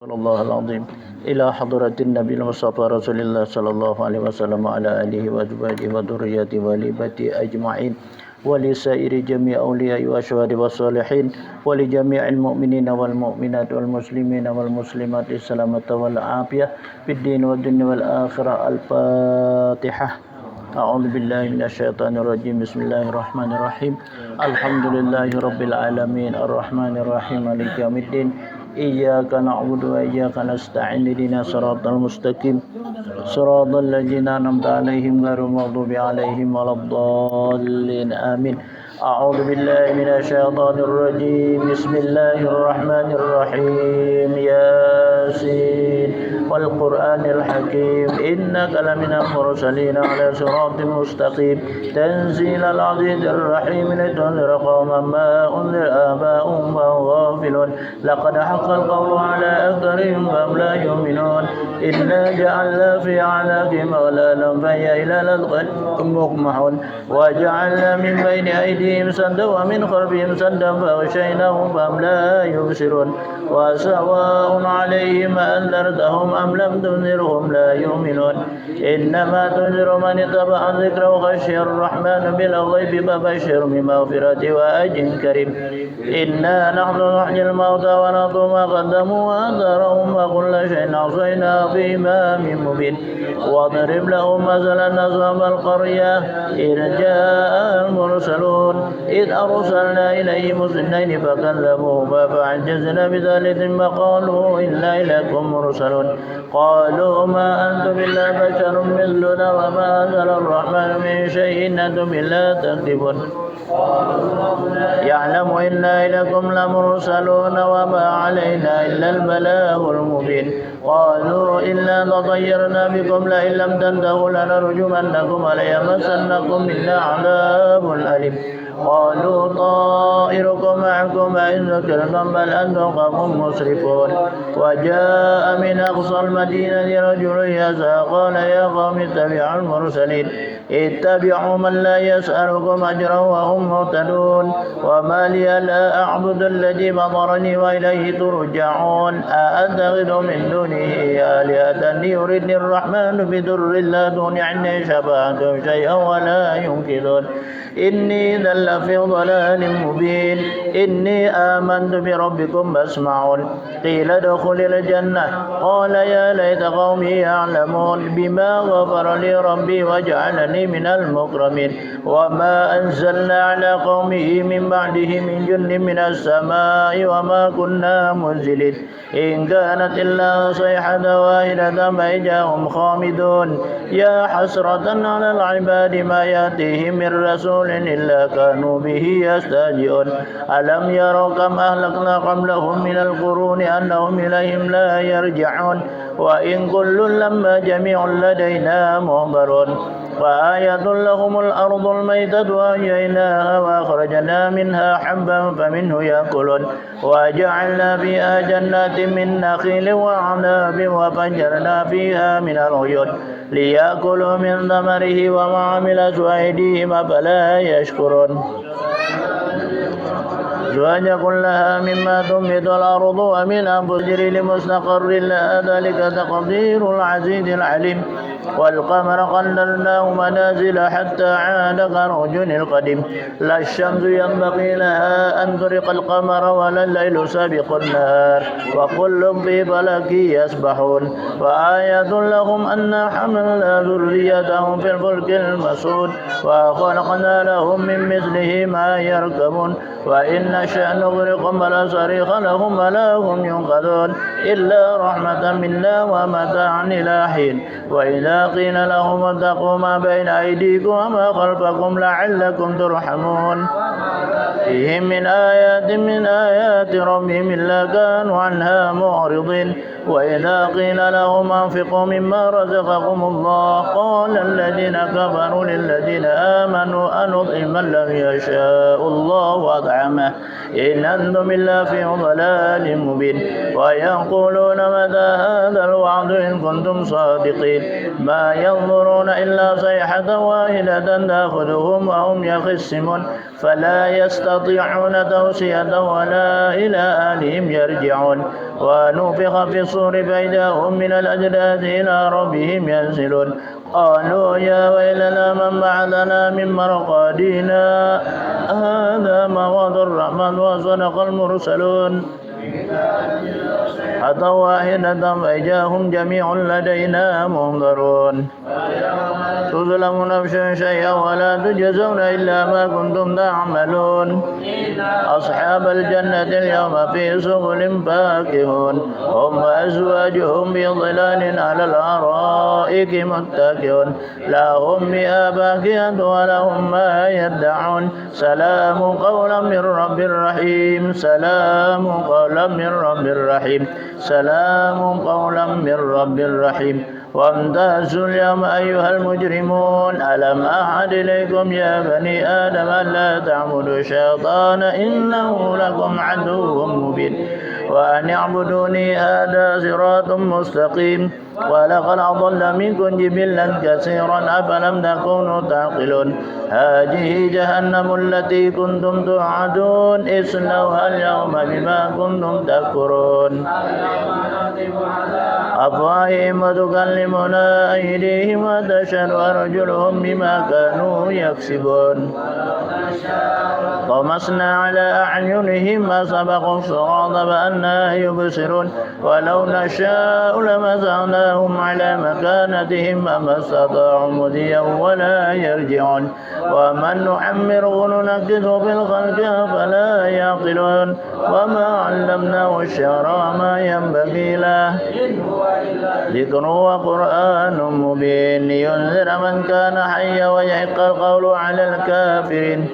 الله العظيم إلى حضرة النبي المصطفى رسول الله صلى الله عليه وسلم وعلى آله وأزواجه وذريته وآله أجمعين ولسائر جميع أولياء وأشهاد والصالحين ولجميع المؤمنين والمؤمنات والمسلمين والمسلمات السلامة والعافية في الدين والدنيا والآخرة. الفاتحة. أعوذ بالله من الشيطان الرجيم. بسم الله الرحمن الرحيم. الحمد لله رب العالمين الرحمن الرحيم مالك يوم الدين. إياك نعبد وإياك نستعين اهدنا الصراط المستقيم صراط الذين أنعمت عليهم غير المغضوب عليهم ولا الضالين آمين. أعوذ بالله من الشيطان الرجيم. بسم الله الرحمن الرحيم. ياسين والقرآن الحكيم إنك لمن المرسلين على صراط مستقيم تنزيل العزيز الرحيم لتنذر قوما ما أنذر آباؤهم فهم غافلون لقد حق القول على أكثرهم فهم لا يؤمنون إنا جعلنا في أعناقهم أغلالا فهي إلى الأذقان مقمحون وجعلنا من بين أيديهم سدا ومن خلفهم سدا فغشيناهم فهم لا يبصرون وسواء عليهم أنذرتهم أم لم تنذرهم لا يؤمنون إنما تنذر من اتبع الذكر وخشي الرحمن بالغيب فبشر بمغفرة وأجر كريم. إنا نحن نحيي الموتى ونكتب ما قدموا وآثارهم وكل شيء أحصيناه في إمام مبين. واضرب لهم مثلا أصحاب القرية إذ جاء المرسلون إذ أرسلنا إليهم اثنين فكذبوهما فعجزنا بثالث فقالوا إنا إليكم مرسلون قالوا ما أنتم إلا بشر مثلنا وما أنزل الرحمن من شيء إن أنتم إلا تكذبون يعلم إنا إليكم لمرسلون وما علينا إلا البلاغ المبين. قالوا إنا تطيرنا بكم لئن لم تنتهوا لنرجمنكم وليمسنكم منا عذاب أليم. قالوا طائركم معكم أئن ذكرتم بل أنتم قوم مسرفون. وجاء من أقصى المدينة رجل يسعى قال يا قوم اتبعوا المرسلين اتبعوا من لا يسألكم أجرا وهم مهتدون وما لي لا أعبد الذي فطرني وإليه ترجعون أأتخذ من دونه آلهة يردني الرحمن بضر لا تغني عني شفاعتهم شيئا ولا ينقذون إني إذا لفي ضلال مبين. إني آمنت بربكم فاسمعون. قيل ادخل الجنة قال يا ليت قومي يعلمون بما غفر لي ربي وجعلني من المكرمين. وما أنزلنا على قومه من بعده من جند من السماء وما كنا منزلين إن كانت إلا صيحة واحدة فإذا هم خامدون. يا حسرة على العباد ما يأتيهم من رسول إلا كانوا به يستهزئون. ألم يروا كم أهلكنا قبلهم من القرون أنهم إليهم لا يرجعون وإن كل لما جميع لدينا محضرون. وآية لهم الأرض الميتة وأحييناها وأخرجنا منها حبا فمنه يأكلون وجعلنا فيها جنات من نخيل وأعناب وفجرنا فيها من العيون ليأكلوا من ثمره وما عملت أيديهم أفلا يشكرون. أزواجا كلها مما تنبت الأرض ومن أنفسهم لمستقر لها ذلك تقدير العزيز العليم. والقمر قدرناه منازل حتى عاد كالعرجون القديم. لا الشمس ينبغي لها أن تدرك القمر ولا الليل سابق النهار وكل في فلك يسبحون. وآية لهم أنا حملنا ذريتهم في الفلك المسود وخلقنا لهم من مثله ما يركبون وإن نشأ نغرقهم فلا صريخ لهم ولا هم ينقذون إلا رحمة منا ومتاعا إلى حين. وإذا قيل لهم اتقوا ما بين أيديكم وما خلفكم لعلكم ترحمون فيهم من آيات ربهم إلا كانوا عنها معرضين. وإذا قيل لهم أنفقوا مما رزقكم الله قال الذين كفروا للذين آمنوا أنطعم من لم يشاء الله أطعمه إن أنتم إلا في ضلال مبين. ويقولون متى هذا الوعد إن كنتم صادقين ما ينظرون إلا صيحة واحدة تأخذهم وهم يخصمون فلا يستطيعون يستطيعون توصية ولا إلى أهلهم يرجعون ونفخ في الصور فإذا هم من الأجداث إلى ربهم ينسلون قالوا يا ويلنا من بعثنا من مرقدنا هذا ما وعد الرحمن وصدق المرسلون حتى واحدة فإذا هم جميع لدينا منظرون تظلم نفس شيئا ولا تجزون إلا ما كنتم تعملون أصحاب الجنة اليوم في سبل فاكهون هم وأزواجهم بظلال على الأرائك متكئون لهم فيها فاكهة ولهم ما يدعون سلام قولا من رب رحيم سلام قولا من رب رحيم سلام قولا من رب رحيم وامتازوا اليوم أيها المجرمون ألم أعهد إليكم يا بني آدم ألا تعبدوا الشيطان إنه لكم عدو مبين وأن اعبدوني هذا صراط مستقيم ولقد أضل منكم جبلا كثيرا أفلم تكونوا تعقلون هذه جهنم التي كنتم توعدون اصلوها اليوم بما كنتم تكفرون أفواههم وتكلمنا أيديهم وتشهد أرجلهم بما كانوا يكسبون طمسنا على أعينهم ما سبقوا الصراط فأنا يبصرون ولو نشاء لمسخناهم على مكانتهم فما استطاعوا مضيا ولا يرجعون ومن نعمره ننكسه في الخلق فلا يعقلون وما علمناه الشعر ما ينبغي له ذكر وقرآن مبين لينذر من كان حيا ويحق القول على الكافرين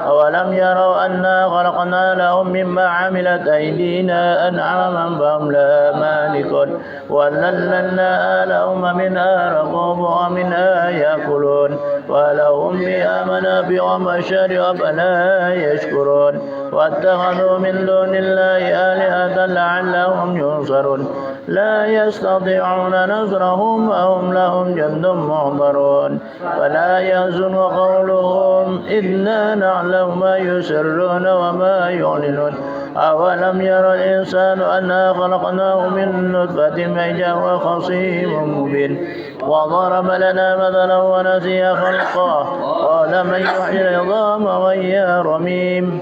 أولم يروا أنا خلقنا لهم مما عملت أيدينا أنعاما فهم لها مالكون وذللنا لهم منها ركوب ومنها يأكلون ولهم فيها منافع ومشارب فلا يشكرون واتخذوا من دون الله آلهة لعلهم ينصرون لا يستطيعون نصرهم وهم لهم جند محضرون ولا يحزن قولهم إنا نعلم ما يسرون وما يعلنون أولم ير الإنسان أنا خلقناه من نطفة فإذا هو خصيم مبين وضرب لنا مثلا ونسي خلقه قال من يحيي العظام وهي رميم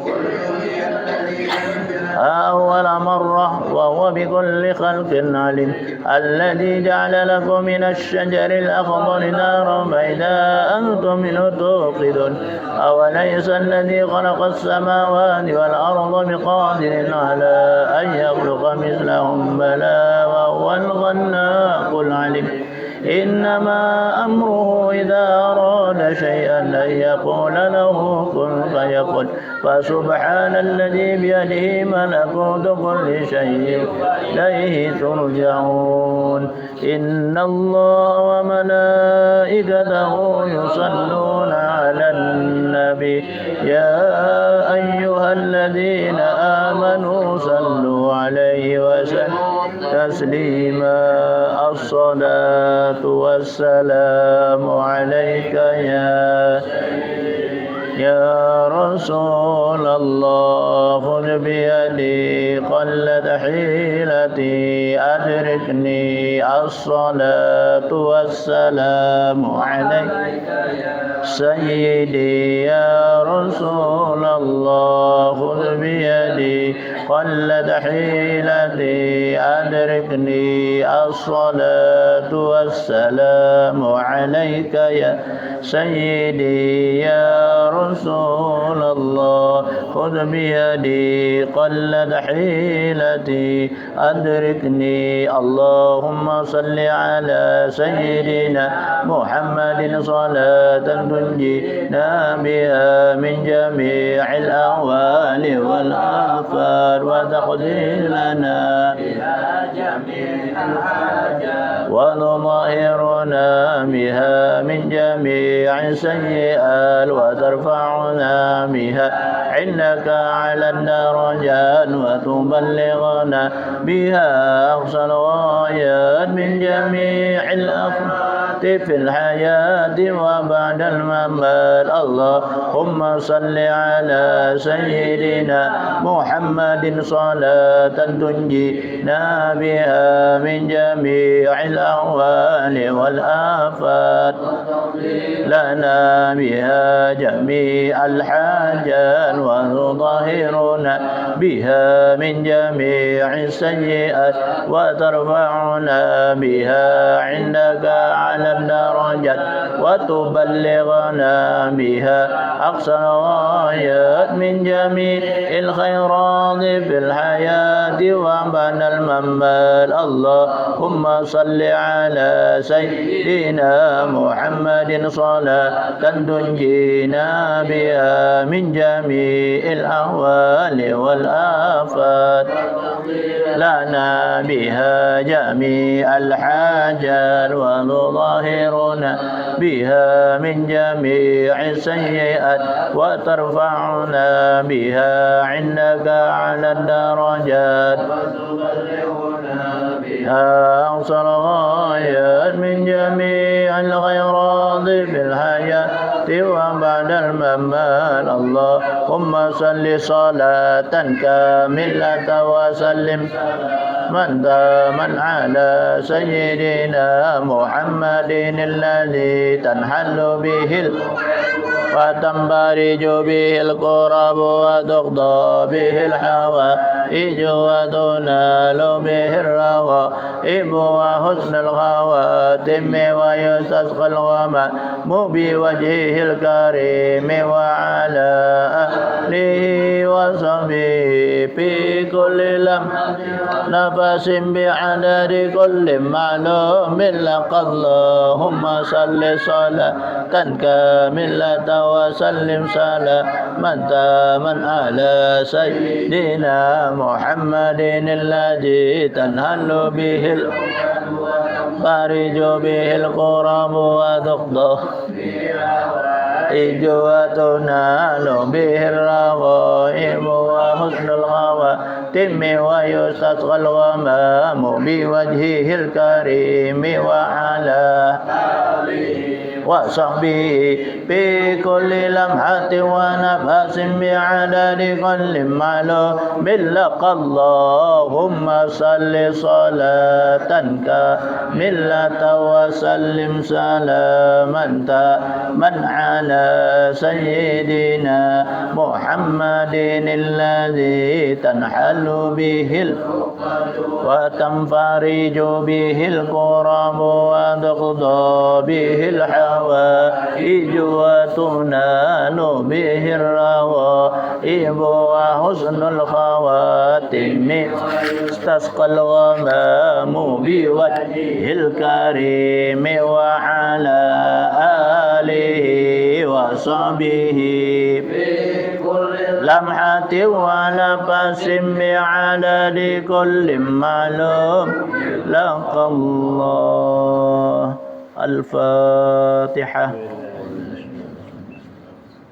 أول مرة وهو بكل خلق عليم الذي جعل لكم من الشجر الأخضر نارا فإذا أنتم منه توقدون أوليس الذي خلق السماوات والأرض بقادر على أن يخلق مثلهم بلى وهو الخلاق العليم إنما أمره إذا أراد شيئا أن يقول له كن فيكون فسبحان الذي بيده ملكوت كل شيء إليه ترجعون إن الله وملائكته يصلون على النبي يا أيها الذين آمنوا صلوا عليه وسلموا تسليما الصلاة والسلام عليك يا رسول الله خذ بيدي قلت حيلتي أدركني الصلاة والسلام عليك سيدي يا رسول الله خذ بيدي قلت حيلتي أدركني الصلاة والسلام عليك يا سيدي يا رسول الله خذ بيدي قلت حيلتي أدركني اللهم صل على سيدنا محمد صلاة تنجينا بها من جميع الأهوال والآفات وتقضي لنا بها جميع الحاجات وتطهرنا بها من جميع السيئات وترفعنا بها عندك على الدرجات وتبلغنا بها أقصى الغايات من جميع الأفضال في الحياة وبعد الممات اللهم صل على سيدنا محمد صلاة تنجينا بها من جميع الأهوال والآفات لنا بها جميع الحاجات وتطهرنا بها من جميع السيئات وترفعنا بها عندك على الدرجات وتبلغنا بها أقصى الغايات من جميع الخيرات في الحياة وبعد الممات اللهم صل على سيدنا محمد صلاة تنجينا بها من جميع الأهوال والآفات لنا بها جميع الحاجات وتظاهرنا بها من جميع السيئات وترفعنا بها عندك على الدرجات بها أقصى الغايات من جميع الخيرات في الحياة وبعد الممات اللهم صل صلاة كاملة وسلم من على سيدنا محمد الذي تنحل به وتنبرج به الكرب وتقضى به الحوائج وتنال به الرغائب وحسن الخواتم ويستسقى الغمام بوجهه الكريم وعلى آله وصحبه في كل لمحة نفس بعدد كل معلوم لك اللهم صل صلاة كاملة وسلم سلاما تاما على سيدنا محمد الذي تنهل به فارج به الكرب وتقضى وتنال به الرغائب وحسن الخواتم ويستسقى الغمام بوجهه الكريم وعلى وصحبه في كل لمحة ونفس بعدد كل معلوم لك اللهم صل صلاة كاملة وسلم سلاما تاما على سيدنا محمد الذي تنحل به وتنفرج به الكرب وتقضى به الحوائج وتنال به الرغائب وحسن الخواتم استسقى الغمام بوجهه الكريم وعلى آله وصحبه لمحة ونفس بعدد كل معلوم لك الله. الفاتحة.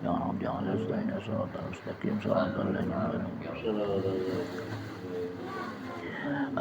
يا رب جعل استعين صراط المستقيم صراط الذين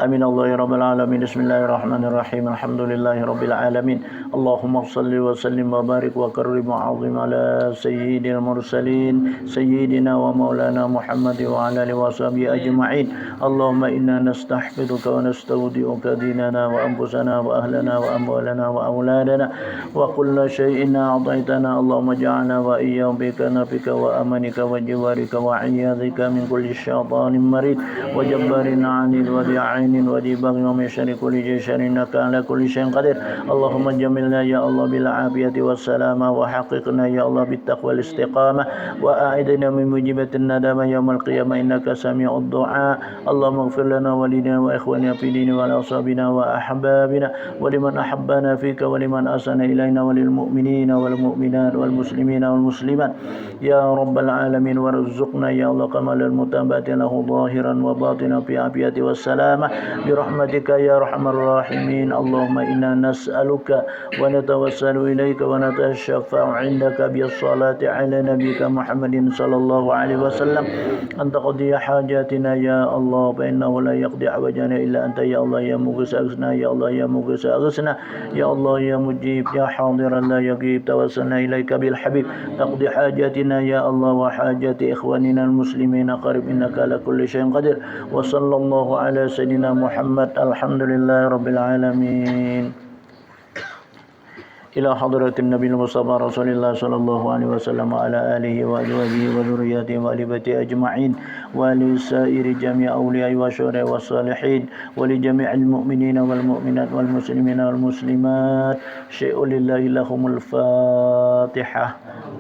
آمين الله يا رب العالمين. بسم الله الرحمن الرحيم. الحمد لله رب العالمين. اللهم صل وسلم وبارك وكرم وعظم على سيد المرسلين سيدنا ومولانا محمد وعلى آله وصحبه أجمعين. اللهم إنا نستحفظك ونستودعك ديننا وأنفسنا وأهلنا وأموالنا وأولادنا وكل شيء أعطيتنا. اللهم اجعلنا وإياهم بكنفك وأمنك وجوارك وعياذك من كل شيطان مريد وجبار عنيد وذي عين وذي بغي ومن شر كل جيشان إنك على كل شيء قدير. اللهم جملنا يا الله بالعافية والسلامة وحققنا يا الله بالتقوى والاستقامة وأعدنا من مجيبة الندامة يوم القيامة إنك سميع الدعاء. اللهم اغفر لنا ولدنا وإخواننا في دين وأصحابنا وأحبابنا ولمن أحبنا فيك ولمن أحسن إلينا وللمؤمنين والمؤمنات والمسلمين والمسلمات يا رب العالمين. وارزقنا يا الله كمال المتابعة له ظاهرا وباطنا في عافية والسلام القيامة برحمتك يا أرحم الراحمين. اللهم إنا نسألك ونتوسل إليك ونتشفع عندك بالصلاة على نبيك محمد صلى الله عليه وسلم أن تقضي حاجاتنا يا الله، فإنه لا يقضي حوائجنا إلا أنت يا الله يا مغيث أغثنا، يا الله يا مغيث أغثنا، يا الله يا مجيب يا حاضرا لا يغيب. توسلنا إليك بالحبيب تقضي حاجاتنا يا الله وحاجات إخواننا المسلمين قريب، إنك على كل شيء قدير. وصلى الله على سيدنا محمد. الحمد لله رب العالمين. إلى حضرة النبي المصطفى رسول الله صلى الله عليه وسلم وعلى آله وأزواجه وذرياته وآل بيته أجمعين، ولسائر جميع أولياء والشهداء والصالحين، ولجميع المؤمنين والمؤمنات والمسلمين والمسلمات. شيء لله لهم الفاتحة.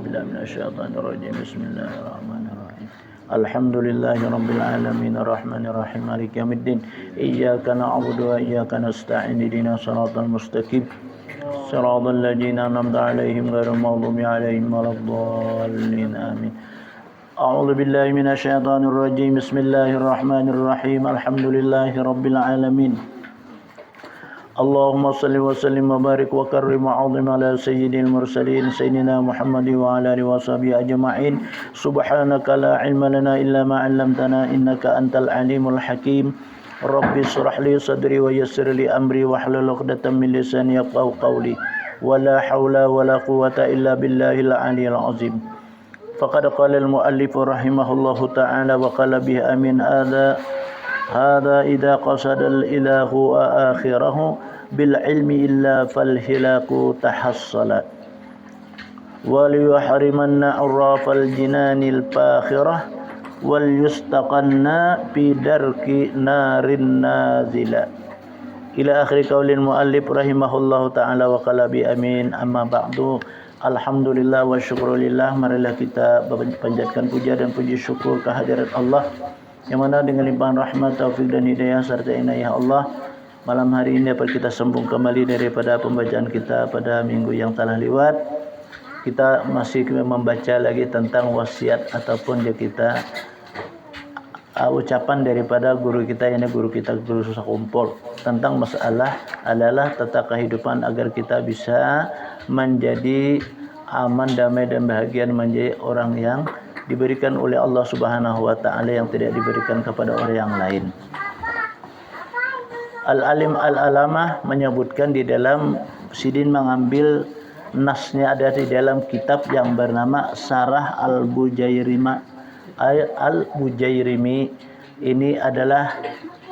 بالله من الشيطان الرجيم. بسم الله الرحمن الرحيم. الحمد لله رب العالمين الرحمن الرحيم مالك يوم الدين. إياك نعبد وإياك نستعين اهدنا الصراط المستقيم صراط الذين أنعمت عليهم غير المغضوب عليهم ولا الضالين آمين. أعوذ بالله من الشيطان الرجيم. بسم الله الرحمن الرحيم. الحمد لله رب العالمين. اللهم صل وسلم وبارك وكرم وعظم على سيد المرسلين سيدنا محمد وعلى آله وصحبه أجمعين. سبحانك لا علم لنا إلا ما علمتنا إنك أنت العليم الحكيم. رب اشرح لي صدري ويسر لي أمري واحلل عقدة من لساني يفقهوا قولي ولا حول ولا قوة إلا بالله العلي العظيم. فقد قال المؤلف رحمه الله تعالى وقال به أمين هذا إذا قصد الإله وآخره بالعلم إلا فالهلاك تحصل وليحرمن عراف الجنان الفاخرة وليستقن في درك نار نازلة. إلى آخر قول المؤلف رحمه الله تعالى وقال بأمين. أما بعد. Alhamdulillah wa syukurillah. Marilah kita panjatkan puja dan puji syukur kehadirat Allah yang mana dengan limpahan rahmat, taufik dan hidayah serta inayah Allah, malam hari ini dapat kita sambung kembali daripada pembacaan kita pada minggu yang telah lewat. Kita masih membaca lagi tentang wasiat ataupun kita ucapan daripada guru kita, ini guru kita, Guru Susah Kumpul, tentang masalah adalah tata kehidupan agar kita bisa menjadi aman, damai dan bahagia, menjadi orang yang diberikan oleh Allah Subhanahu wa taala yang tidak diberikan kepada orang yang lain. Al-Alim Al-Alamah menyebutkan di dalam Sidin mengambil nasnya ada di dalam kitab yang bernama Sarah Al-Bujairimi. Ini adalah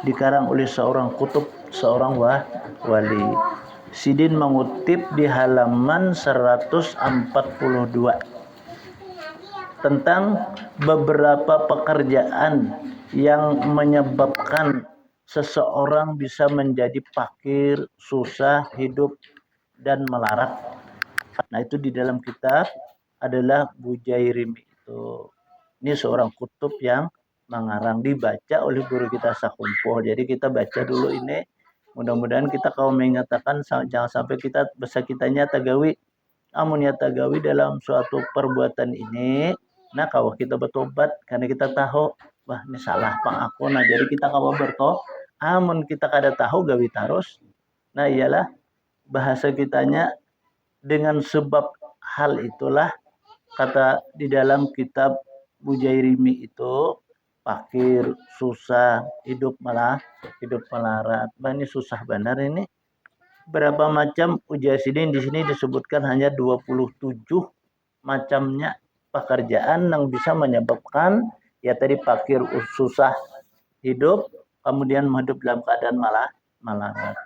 dikarang oleh seorang kutub, seorang wali. Sidin mengutip di halaman 142 tentang beberapa pekerjaan yang menyebabkan seseorang bisa menjadi fakir, susah, hidup dan melarat. Nah, itu di dalam kitab adalah Bujairimi itu. Ini seorang kutub yang mengarang, dibaca oleh guru kita Sakumpul. Jadi kita baca dulu ini. Mudah-mudahan kita kalau mengatakan jangan sampai kita bahasa kitanya tagawi. Amun ya tagawi dalam suatu perbuatan ini. Nah, kalau kita bertobat karena kita tahu, wah ini salah pang aku. Nah, jadi kita kalau bertobat, amun kita kada tahu gawi terus. Nah, ialah bahasa kitanya dengan sebab hal itulah kata di dalam kitab Bujairimi itu fakir, susah, hidup melarat. Ini susah benar ini. Berapa macam ujar Sidin di sini disebutkan hanya 27 macamnya pekerjaan yang bisa menyebabkan ya tadi fakir, susah, hidup, kemudian hidup dalam keadaan melarat.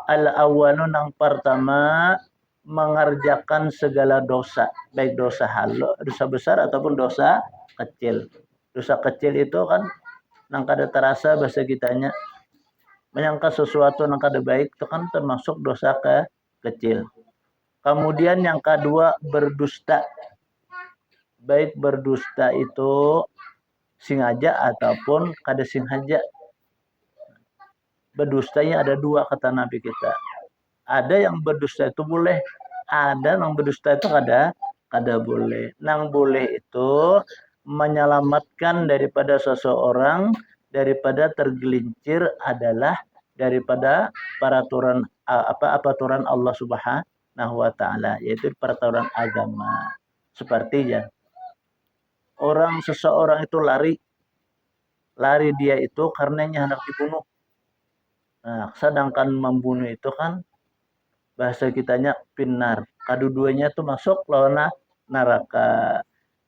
Al-awwalu yang pertama mengerjakan segala dosa, baik dosa halal, dosa besar ataupun dosa kecil. Dosa kecil itu kan nang kada terasa bahasa kitanya, menyangka sesuatu nang kada baik itu kan termasuk dosa kecil. Kemudian yang kedua berdusta. Baik berdusta itu sengaja ataupun kada sengaja. Berdustanya ada dua kata Nabi kita. Ada yang berdusta itu boleh, ada yang berdusta itu kada boleh. Nang boleh itu menyelamatkan daripada seseorang daripada tergelincir adalah daripada peraturan aturan Allah Subhanahu wa taala, yaitu peraturan agama. Seperti ya, seseorang itu lari dia itu karenanya hendak dibunuh. Nah, sedangkan membunuh itu kan bahasa kitanya pinar. Kedua-duanya itu masuk lawan neraka.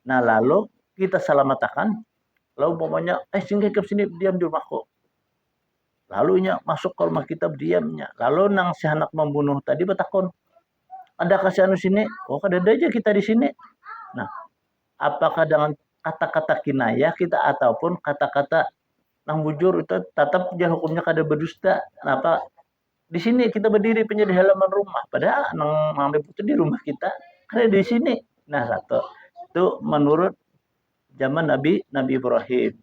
Nah, lalu kita salamatakan, lalu pokoknya singgah ke sini, diam di rumahku. Lalu nya masuk ke rumah kita diamnya. Lalu nang si anak membunuh tadi betakon, ada kasih anu sini? Oh, kada aja kita di sini. Nah, apakah dengan kata-kata kinayah kita ataupun kata-kata nang bujur itu tetap dia hukumnya kada berdusta. Kenapa? Di sini kita berdiri punya di halaman rumah, padahal nang itu di rumah kita, kada di sini. Nah, satu itu menurut zaman Nabi Ibrahim.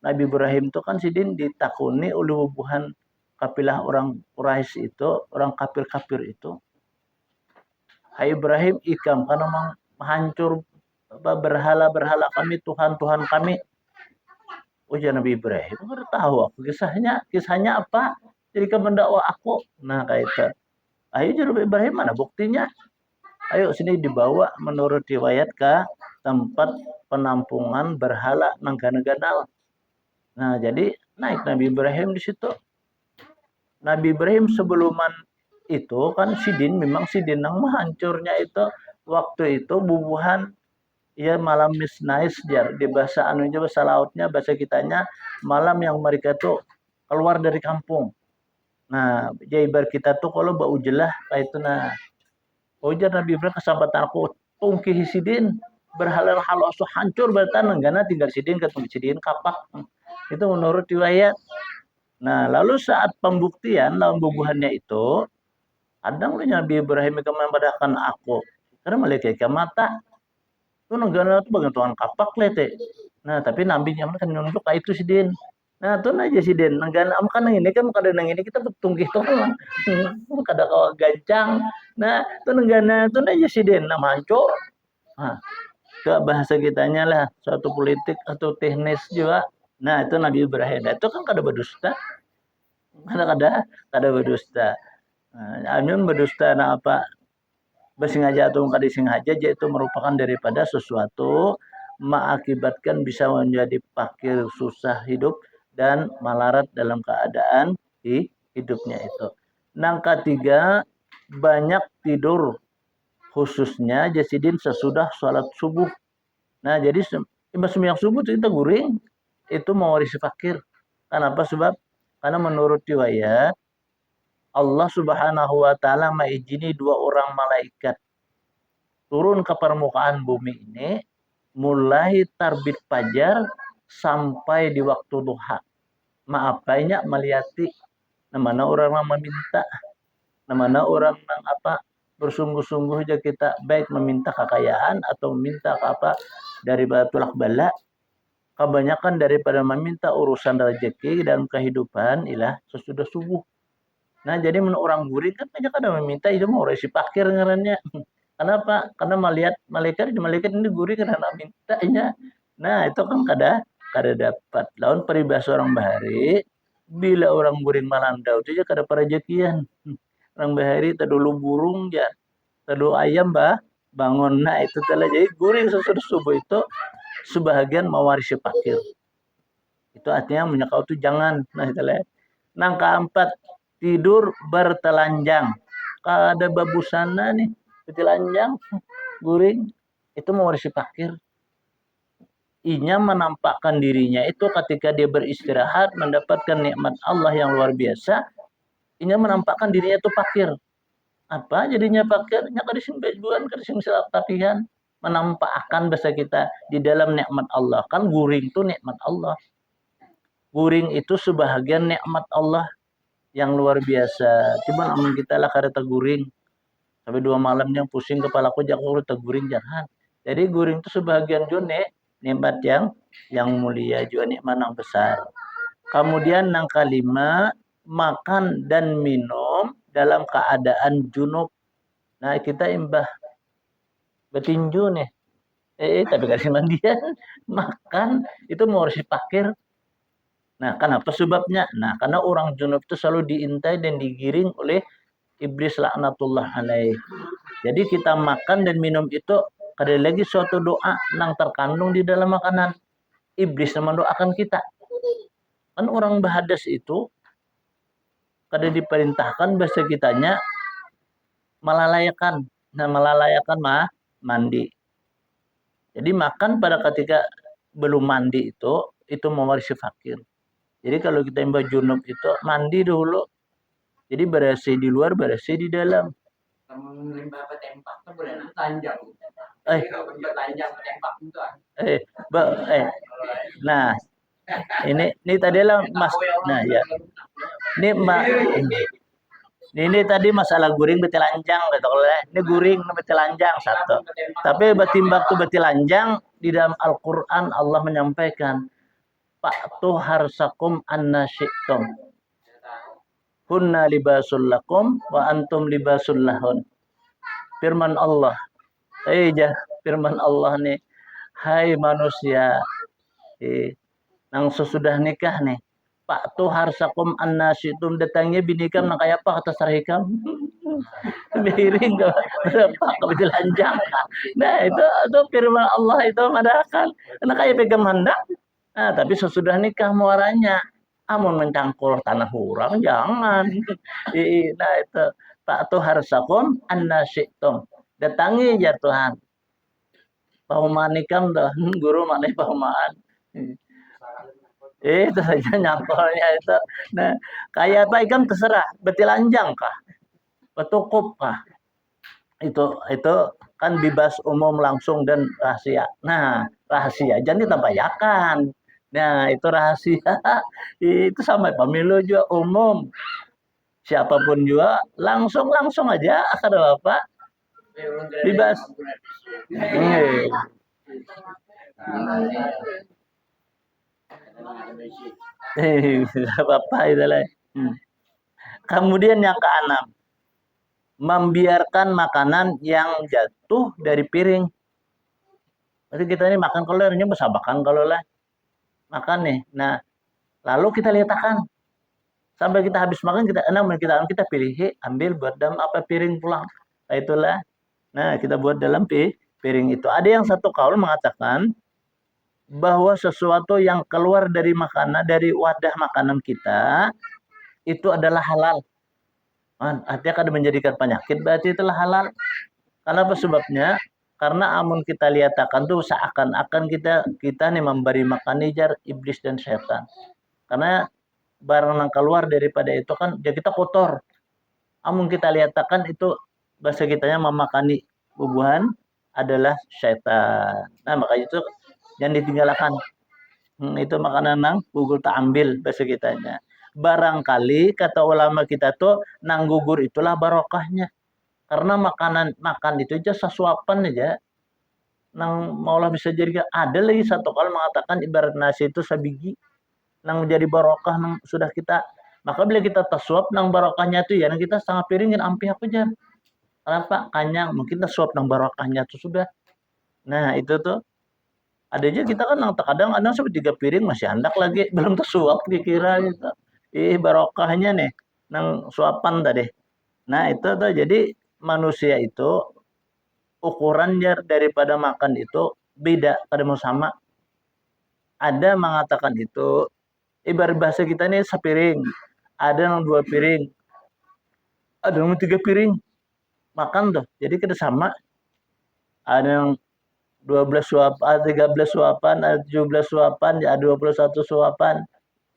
Nabi Ibrahim itu kan sidin ditakuni oleh bubuhan kapilah orang Quraisy itu, orang kafir-kafir itu. Hai Ibrahim, ikam karena menghancur berhala-berhala kami, Tuhan-Tuhan kami. Ujar Nabi Ibrahim, nggak tahu aku kisahnya apa? Jadi kamu mendakwa aku. Nah, kayak itu. Ayo Nabi Ibrahim, mana buktinya? Ayo sini dibawa menurut riwayat ke tempat penampungan berhala nangga-ganal. Nah, jadi naik Nabi Ibrahim di situ. Nabi Ibrahim sebelum itu kan memang sidin yang menghancurnya itu waktu itu bubuhan ya malam misnais jar di bahasa anunya bahasa lautnya bahasa kitanya malam yang mereka tuh keluar dari kampung. Nah, jaibar kita tuh kalau bau jelah kayak itu nah. Ujar Nabi Ibrahim kesempatan aku tungki sidin berhalal halos hancur bertan enggana tinggal sidin ketemu sidin kapak. Itu menurut riwayat. Nah, lalu saat pembuktian dalam bubuhannya itu, ada Nabi Ibrahim itu memadakan aku. Karena melihat ke mata, itu negara itu bagian Tuhan kapak lete. Nah, tapi Nabi nyaman kan nunjuk itu sidin. Nah, tuh aja sidin. Negara kan ini kan kada nang ini kita betungkih tuh kan. Kada kau gancang. Nah, itu negara itu aja sidin. Nah, hancur. Nah, ke bahasa kitanya lah suatu politik atau teknis juga. Nah, itu Nabi Ibrahim. Nah, itu kan kada berdusta. Kada berdusta. Amin berdusta nah apa bersengaja atau kada sengaja itu merupakan daripada sesuatu mengakibatkan bisa menjadi fakir susah hidup dan malarat dalam keadaan hidupnya itu. Nang ketiga banyak tidur khususnya jasidin sesudah sholat subuh. Nah jadi sembahyang subuh kita guring itu mewarisi fakir. Kenapa? Sebab karena menurut riwayat Allah Subhanahu wa taala mengizini dua orang malaikat turun ke permukaan bumi ini mulai terbit fajar sampai di waktu duha. Maaf banyak melihati mana orang yang meminta, mana orang yang bersungguh-sungguh aja kita baik meminta kekayaan atau meminta apa dari batulak bala. Kebanyakan daripada meminta urusan rezeki dan kehidupan ialah sesudah subuh. Nah, jadi menurut orang guring kan banyak ada meminta itu mau resi pakir ngarannya. Kenapa? Karena malaikat ini guring karena mintanya. Nah, itu kan kada dapat. Lawan peribahasa orang bahari, bila orang guring malandau itu aja kada perejekian. Orang bahari tadulu burung ya, tadulu ayam bangun. Nah, itu telah jadi guring sesudah subuh itu sebahagian mewarisi pakir. Itu artinya menyekau itu jangan. Nah, itulah. Nang keempat, tidur bertelanjang. Kada babusana nih, bertelanjang, guring. Itu mewarisi pakir. Inya menampakkan dirinya itu ketika dia beristirahat, mendapatkan nikmat Allah yang luar biasa. Inya menampakkan dirinya itu pakir. Apa jadinya pakir? Nya kadising bajuan, kadising tapihan. Menampakkan bahasa kita di dalam nikmat Allah. Kan guring itu nikmat Allah. Guring itu sebahagian nikmat Allah yang luar biasa. Cuman amun kita lah kada teguring. Sampai 2 malam yang pusing kepalaku jangan teguring jangan. Jadi guring itu sebahagian juga nikmat yang mulia juga nikmat yang besar. Kemudian yang kelima, makan dan minum dalam keadaan junub. Nah, kita imbah betinju nih. Tapi kasih mandian makan itu mau harus dipakir. Nah, kenapa sebabnya? Nah, karena orang junub itu selalu diintai dan digiring oleh iblis laknatullah alaih. Jadi kita makan dan minum itu ada lagi suatu doa yang terkandung di dalam makanan. Iblis mendoakan kita. Kan orang bahadas itu kada diperintahkan bahasa kitanya malalayakan. Nah, malalayakan mandi. Jadi makan pada ketika belum mandi itu mewarisi fakir. Jadi kalau kita yang junub itu mandi dulu. Jadi bersih di luar, bersih di dalam. Limbah tempak tuh boleh telanjang. Telanjang tempak itu. Nah, ini tadi lah Mas. Nah, ya. Ini tadi masalah guring betilanjang gitu. Ini guring betilanjang satu. Tapi betimbang tuh betilanjang di dalam Al-Qur'an Allah menyampaikan Fa'tu harsakum anna syi'tum. Hunna libasul lakum wa antum libasul lahun. Firman Allah. Firman Allah nih. Hai manusia. Nang sesudah nikah nih. Fa'tu harsakum anna syi'tum. Datangnya binikam nang kayak apa kata sarikam. Miring berapa kebetulanjang. Nah itu firman Allah itu madakan. Karena kayak pegang mandak. Nah, tapi sesudah nikah muaranya, amun mencangkul tanah orang jangan. Nah itu tak tuh harsakum anna syi'tum. Datangi ya Tuhan. Pahuman nikam dah guru mana pahuman. Itu saja nyangkolnya itu. Nah, kayak apa ikan terserah, betilanjang kah? Betukup kah? Itu kan bebas umum langsung dan rahasia. Nah, rahasia jangan ditampayakan. Nah, itu rahasia. Itu sama pemilu juga umum. Siapapun juga langsung aja ada apa? Bebas. Apa itu lah. Kemudian yang keenam, membiarkan makanan yang jatuh dari piring. Berarti kita ini makan kolornya bersabakan kalau lah makan nih. Nah, lalu kita letakkan sampai kita habis makan kita pilih ambil buat dalam apa piring pulang. Nah, itulah. Nah, kita buat dalam piring itu. Ada yang satu kaul mengatakan bahwa sesuatu yang keluar dari makanan dari wadah makanan kita itu adalah halal. Artinya kada menjadikan penyakit berarti itulah halal. Kenapa sebabnya? Karena amun kita lihatkan tuh seakan-akan kita nih memberi makan nijar iblis dan setan. Karena barang yang keluar daripada itu kan ya kita kotor. Amun kita lihatkan itu bahasa kitanya memakani bubuhan adalah setan. Nah makanya itu yang ditinggalkan. Itu makanan nang gugur tak ambil bahasa kitanya. Barangkali kata ulama kita tuh nang gugur itulah barokahnya. Karena makan itu aja sesuapan aja. Nang maulah bisa jadi ada lagi satu kali mengatakan ibarat nasi itu sabigi nang menjadi barokah nang sudah kita maka bila kita tersuap nang barokahnya itu ya nang kita setengah piringin ampih apa aja. Kenapa? Kanyang mungkin tersuap nang barokahnya itu sudah. Nah itu tuh ada aja kita kan kadang ada sampai 3 piring masih handak lagi belum tersuap dikira gitu. Barokahnya nih nang suapan tadi. Nah itu tuh jadi manusia itu ukurannya daripada makan itu beda kada mau sama. Ada mengatakan itu ibarat bahasa kita nih sepiring, ada yang 2 piring, ada yang 3 piring makan tuh. Jadi kita sama. Ada yang 12 suapan, 13 suapan, ada 17 suapan, ada 21 suapan.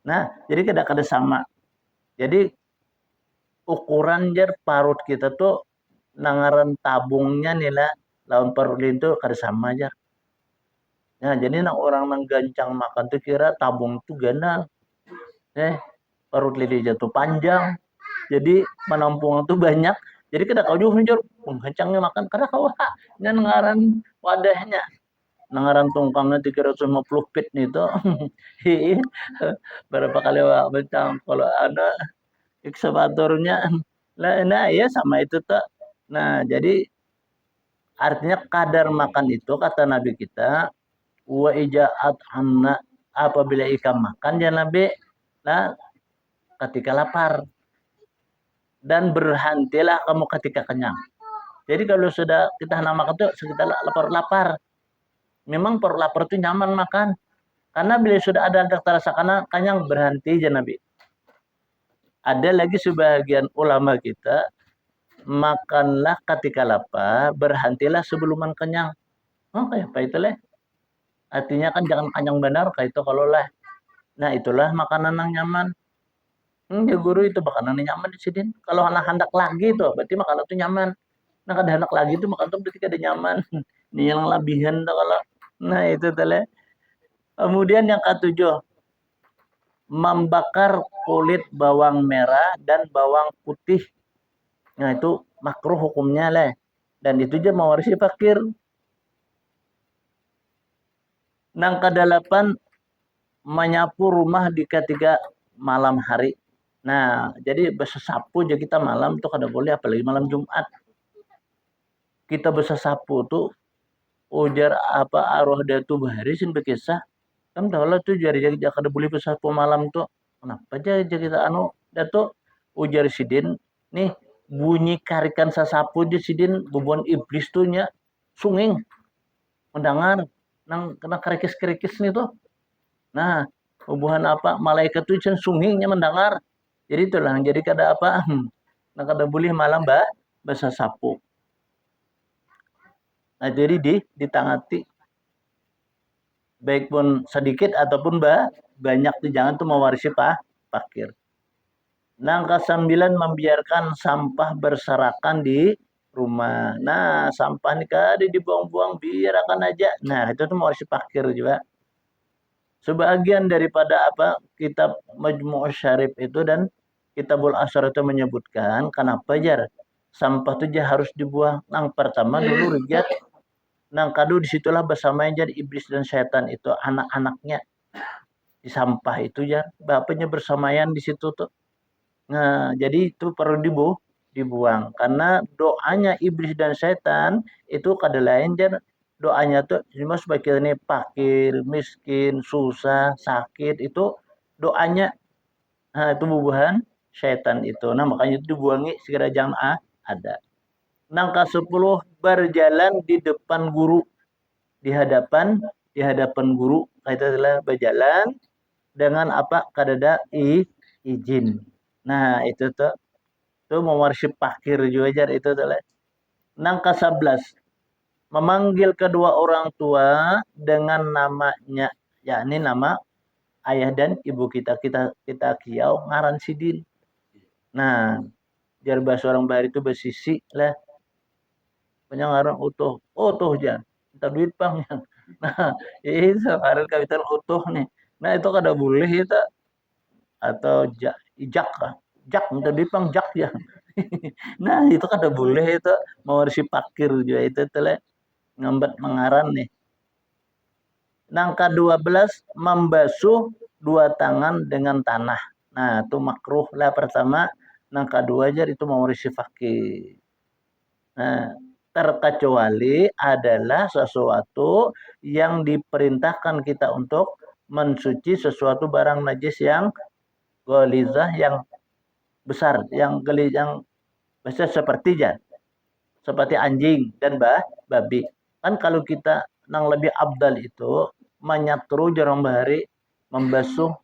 Nah, jadi kada sama. Jadi ukuran jar parut kita tuh nangaran tabungnya nila lawan parut itu kada sama aja. Nah, jadi orang nang gancang makan tuh kira tabung tuh ganal. Parut lidi jatuh panjang. Jadi menampung tuh banyak. Jadi kada kau juga njur gancangnya makan kada kau ngaran wadahnya. Nangaran tungkangnya 350 feet nih tuh. Berapa kali bencang kalau ada ekskavatornya. Nah, ya sama itu tuh. Nah, jadi artinya kadar makan itu kata Nabi kita wa ijaat amna apabila ikan makan ya Nabi Nah, ketika lapar. Dan berhentilah kamu ketika kenyang. Jadi kalau sudah kita hendak makan tuh kita lapar-lapar. Memang perut lapar itu nyaman makan. Karena bila sudah ada rasa kenyang berhenti aja Nabi. Ada lagi sebagian ulama kita makanlah ketika lapar, berhentilah sebelum kenyang. Oh, kayak apa itu leh? Artinya kan jangan kenyang benar kayak itu kalau lah. Nah, itulah makanan yang nyaman. Ya guru itu makanan yang nyaman di sini. Kalau anak hendak lagi tuh, berarti makanan itu nyaman. Nah, kada hendak lagi tuh makanan itu berarti kada nyaman. Ini yang lebihan tuh kalau. Nah, itu tuh leh. Kemudian yang ketujuh, membakar kulit bawang merah dan bawang putih. Nah, itu makruh hukumnya leh. Dan itu aja mewarisi fakir. Nang kedelapan, menyapu rumah di ketiga malam hari. Nah, jadi bersesapu aja kita malam tuh kada boleh, apalagi malam Jumat. Kita bersesapu tuh ujar apa arwah datu bahari sin berkisah. Kan tahu lah tuh jari kada boleh bersesapu malam tuh. Kenapa aja kita anu datu ujar sidin nih bunyi karikan sasapu aja sidin bubuan iblis tuh nya sunging mendengar nang kena kerikis-kerikis nih tuh. Nah, hubungan apa malaikat tuh sungingnya mendengar. Jadi itulah jadi kada apa nah kada boleh malam bahasa sapu. Nah, jadi ditangati baik pun sedikit ataupun banyak tuh jangan tuh mewarisi fakir. Nang ke-9 membiarkan sampah berserakan di rumah. Nah, sampah nih kada dibuang-buang biarkan aja. Nah, itu tuh mewarisi fakir juga. Sebagian daripada apa kitab Majmu' Syarif itu dan Kitabul Asar itu menyebutkan kenapa jar sampah itu harus dibuang. Nang pertama dulu rigat nang kadu disitulah bersama jadi iblis dan setan itu anak-anaknya di sampah itu ya bapaknya bersamaan di situ tuh. Nah, jadi itu perlu dibuang karena doanya iblis dan setan itu kada lain jar doanya tuh cuma sebagai ini fakir, miskin, susah, sakit itu doanya. Nah, itu bubuhan setan itu. Nah, makanya itu dibuangi segera jangan ada. Nang ke-10 berjalan di depan guru di hadapan guru kita adalah berjalan dengan apa kadada izin. Nah, itu tuh mewarisi fakir juga jar itu tuh. Nang ke-11 memanggil kedua orang tua dengan namanya yakni nama ayah dan ibu kita kiau ngaran sidin. Nah, jar bahasa orang Bali itu bersisi lah banyak orang utuh aja minta duit bang. Nah, itu ada kapital utuh nih. Nah, itu kada boleh itu atau jak jak minta duit bang jak ya. Nah, itu kada boleh itu mewarisi fakir juga itu tele ngambat mengaran nih. Nang ke-12 membasuh dua tangan dengan tanah. Nah, itu makruh lah pertama. Nang kedua aja itu mewarisi fakir. Nah, terkecuali adalah sesuatu yang diperintahkan kita untuk mensuci sesuatu barang najis yang golizah yang besar, yang geli yang besar seperti anjing dan babi. Kan kalau kita nang lebih abdal itu menyatru jarang bahari membasuh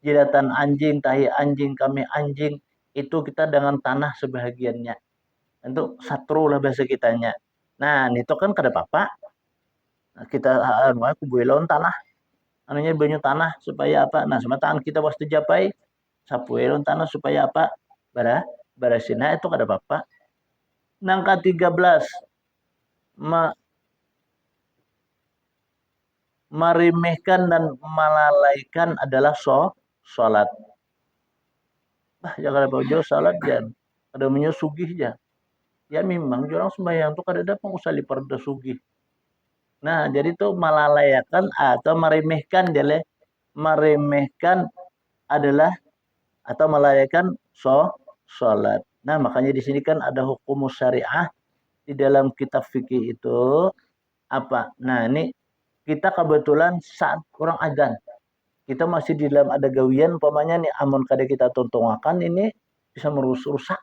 jilatan anjing, tahi anjing, kami anjing itu kita dengan tanah sebahagiannya. Untuk satru lah bahasa kitanya. Nah, itu kan kada apa-apa. Kita aku buelon tanah. Anunya banyak tanah supaya apa? Nah, sama tangan kita waktu japai sapuelon tanah supaya apa? Barasina itu kada apa-apa. Nang ke-13 meremehkan dan melalaikan adalah sholat. Jangan ada jauh salat jan. Ada menyusugih jan. Ya memang orang sembahyang tuh kada ada pengusali pada sugih. Nah, jadi itu melalayakan atau meremehkan jale meremehkan adalah atau melalaikan sholat. Nah, makanya di sini kan ada hukum syariah di dalam kitab fikih itu apa? Nah, ini kita kebetulan saat orang azan. kita masih di dalam ada gawian umpamanya nih amun kada kita tontongakan ini bisa merusak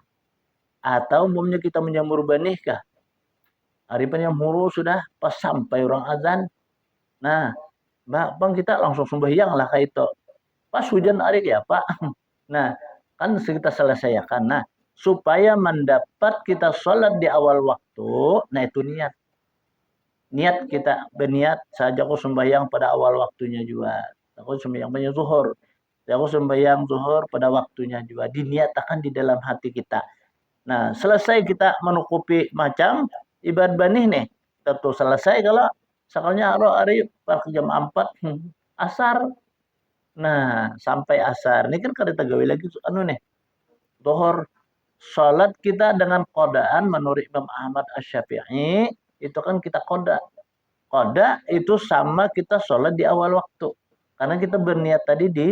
atau umpamanya kita menyambur benih kah hari penyambur sudah pas sampai orang azan nah bang kita langsung sembahyang lah kayak itu pas hujan hari ya pak nah kan kita selesaikan nah supaya mendapat kita sholat di awal waktu nah itu niat kita berniat saja aku sembahyang pada awal waktunya juga aku sembahyang banyak zuhur aku sembahyang zuhur pada waktunya juga diniatakan di dalam hati kita nah selesai kita menukupi macam ibadah benih nih tentu selesai kalau sekalnya hari per jam 4 asar nah sampai asar ini kan kada tegawi lagi anu nih zuhur sholat kita dengan kodaan menurut Imam Ahmad Asy-Syafi'i itu kan kita koda Qada itu sama kita sholat di awal waktu. Karena kita berniat tadi di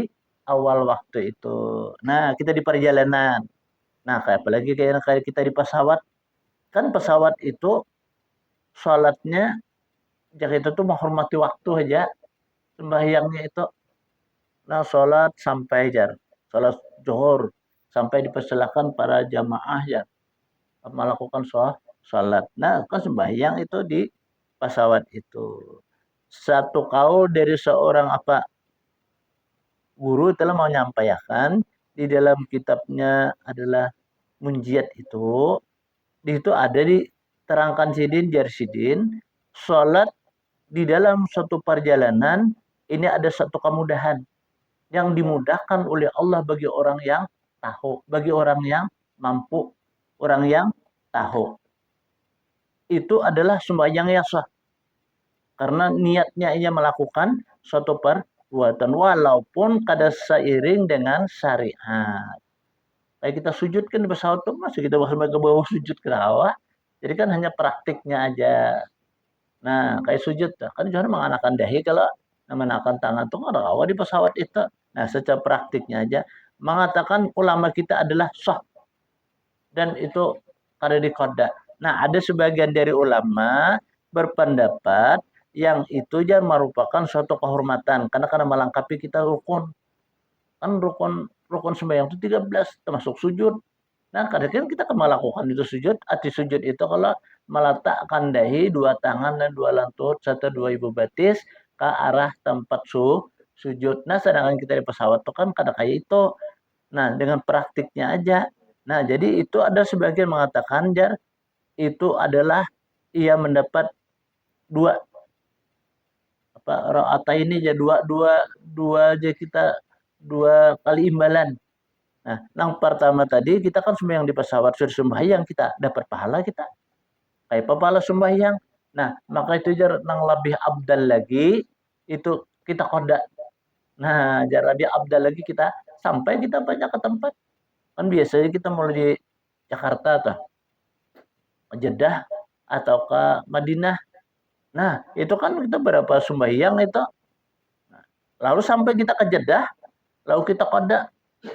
awal waktu itu. Nah, kita di perjalanan. Nah, kayak apalagi kayak kita di pesawat. Kan pesawat itu sholatnya, jadi itu tuh menghormati waktu aja. Sembahyangnya itu. Nah, sholat sampai jar. Sholat zuhur. Sampai dipersilakan para jamaah ya. Melakukan sholat. Nah, kan sembahyang itu di pesawat itu. Satu kaul dari seorang apa guru telah menyampaikan di dalam kitabnya adalah Munjiat itu di situ ada diterangkan sidin jarsidin sholat di dalam suatu perjalanan ini ada satu kemudahan yang dimudahkan oleh Allah bagi orang yang tahu bagi orang yang mampu orang yang tahu itu adalah sembahyang yang sah karena niatnya ia melakukan suatu perbuatan walaupun kada seiring dengan syariat. Kayak kita sujud kan di pesawat tuh masih kita sampai ke bawah sujud ke bawah. Jadi kan hanya praktiknya aja. Nah, kayak sujud kan jangan menganakan dahi kalau menakan tangan tuh ada awal di pesawat itu. Nah, secara praktiknya aja mengatakan ulama kita adalah sah dan itu kada dikoda. Nah, ada sebagian dari ulama berpendapat yang itu jangan merupakan suatu kehormatan karena melengkapi kita rukun. Kan rukun sembahyang itu 13 termasuk sujud. Nah, kadang-kadang kita akan melakukan itu sujud. Arti sujud itu kalau meletakkan dahi, dua tangan dan dua lantut serta dua ibu batis ke arah tempat sujud. Nah, sedangkan kita di pesawat itu kan kada kayak itu. Nah, dengan praktiknya aja. Nah, jadi itu ada sebagian mengatakan jar itu adalah ia mendapat dua apa rakaat ini aja dua aja kita dua kali imbalan. Nah, yang pertama tadi kita kan sembahyang di pesawat sudah sembahyang kita dapat pahala kita kayak pahala sembahyang. Nah, maka itu jar nang lebih abdal lagi itu kita koda. Nah, jar lebih abdal lagi kita sampai kita banyak ke tempat. Kan biasanya kita mulai di Jakarta atau Jeddah atau ke Madinah. Nah, itu kan kita berapa sembahyang itu. Lalu sampai kita ke Jeddah, lalu kita koda.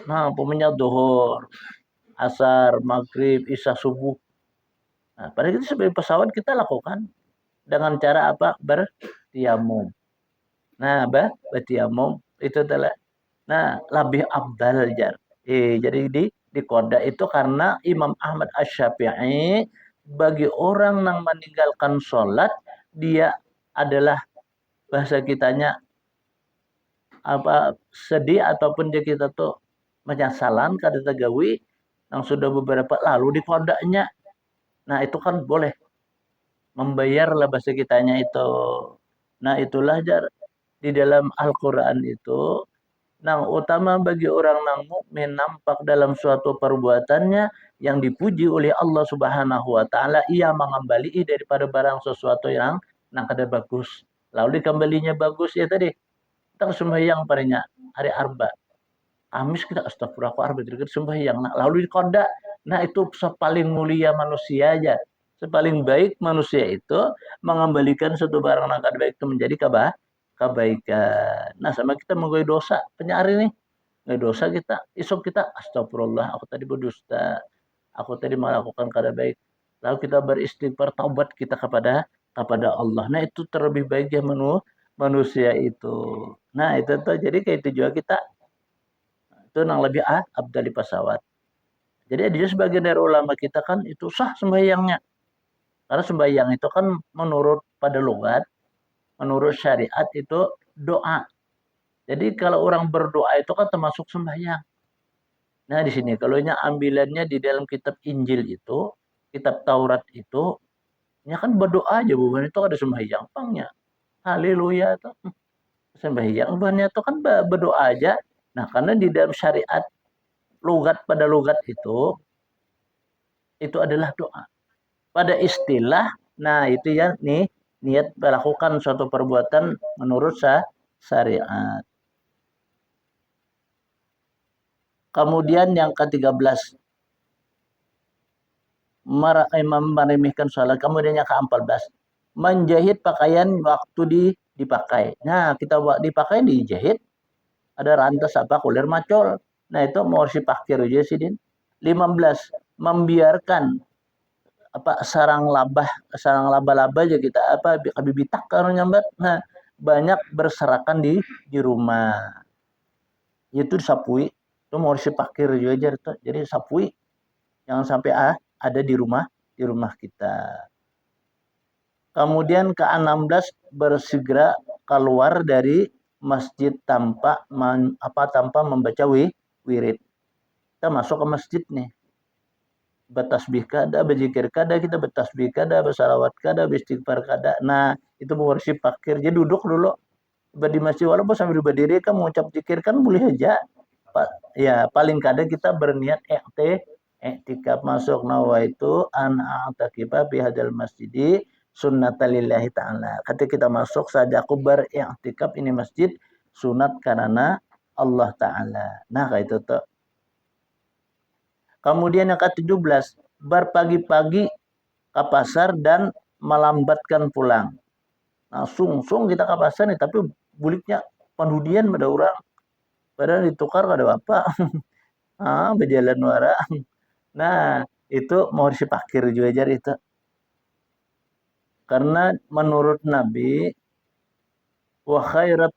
Nah, pemenya duhur, asar, maghrib, isya, subuh. Nah, pada itu sebagai pesawat kita lakukan dengan cara apa? Bertiamum. Nah, bertiamum itu adalah nah lebih abdal jar. Jadi di koda itu karena Imam Ahmad Asy-Syafi'i bagi orang yang meninggalkan sholat dia adalah bahasa kitanya apa sedih ataupun dia kita tuh menyesalan kada tegawi yang sudah beberapa lalu di kodanya. Nah, itu kan boleh membayar lah bahasa kitanya itu. Nah, itulah jar di dalam Al-Qur'an itu yang utama bagi orang yang mukmin nampak dalam suatu perbuatannya yang dipuji oleh Allah Subhanahu wa taala ia mengembalikan daripada barang sesuatu yang kada bagus. Lalu dikembalinya bagus ya tadi. Kita sembahyang padanya hari Arba. Kamis kita astagfirullah aku Arba kita sembahyang. Nah, lalu di koda. Nah, itu paling mulia manusia aja. Sepaling baik manusia itu mengembalikan satu barang yang kada baik itu menjadi kebaikan. Nah, sama kita menggoi dosa. Penyari nih. Nggak dosa kita. Esok kita astagfirullah aku tadi berdusta. Aku tadi melakukan kada baik. Lalu kita beristighfar taubat kita kepada Allah. Nah, itu terlebih baik ya manusia itu. Nah itu tuh jadi kayak itu juga kita itu yang lebih abdal di pesawat. Jadi dia sebagian dari ulama kita kan itu sah sembahyangnya. Karena sembahyang itu kan menurut pada logat, menurut syariat itu doa. Jadi kalau orang berdoa itu kan termasuk sembahyang. Nah di sini kalau ambilannya di dalam kitab Injil itu, kitab Taurat itu, ya kan berdoa aja bukan itu ada sembahyang pangnya. Haleluya tuh sembahyang bukannya itu kan berdoa aja. Nah karena di dalam syariat logat pada logat itu adalah doa. Pada istilah, nah itu ya nih niat melakukan suatu perbuatan menurut syariat. Kemudian yang ke-13 meremehkan sholat. Kemudian yang ke-14 menjahit pakaian waktu dipakai. Nah kita dipakai dijahit ada rantas apa kulir macol. Nah itu mau si pakir aja sih din. 15 membiarkan apa sarang laba-laba aja kita apa bibitak kalau nyambat. Nah banyak berserakan di rumah itu sapui itu mau si pakir juga aja tuh. Jadi sapui jangan sampai ada di rumah kita. Kemudian ke-16 bersegera keluar dari masjid tanpa membaca wirid. Kita masuk ke masjid nih. Bertasbih kada, berzikir kada, kita bertasbih kada, bersalawat kada, beristighfar kada. Nah, itu bersih pakir. Jadi duduk dulu di masjid walaupun sambil berdiri kan mengucap zikir kan boleh aja. Ya, paling kada kita berniat iktikaf masuk nawaitu an a'takifa fi hadal masjidi sunnatalillahi ta'ala. Ketika kita masuk saja aku beriktikaf ini masjid sunat karena Allah Ta'ala. Nah, kayak itu tuh. Kemudian yang ke-17, berpagi-pagi ke pasar dan melambatkan pulang. Nah, sung kita ke pasar nih, tapi buliknya penhudian pada orang. Padahal ditukar kada apa. Berjalan wara. Nah, itu mau dipakir juga jar itu. Karena menurut Nabi, wa khairat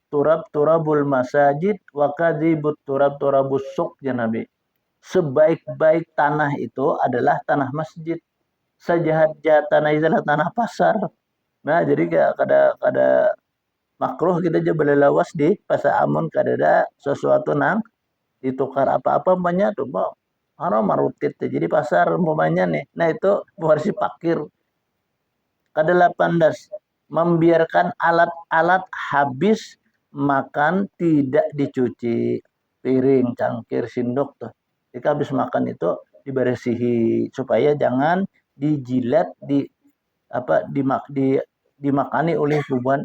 turabul masajid wa kadhibut turabus suq ya Nabi. Sebaik-baik tanah itu adalah tanah masjid. Sejahat-jahat tanah itu adalah tanah pasar. Nah, jadi kada makruh kita aja belelawas di pasar amun kada ada sesuatu nang ditukar apa-apa banyak tuh, Bang. Marutit. Jadi pasar umpamanya nih. Nah, itu harus dipakir. Ke-18 membiarkan alat-alat habis makan tidak dicuci. Piring, cangkir, sendok tuh. Jika habis makan itu dibersihi supaya jangan dijilat apa dimakani oleh kubuan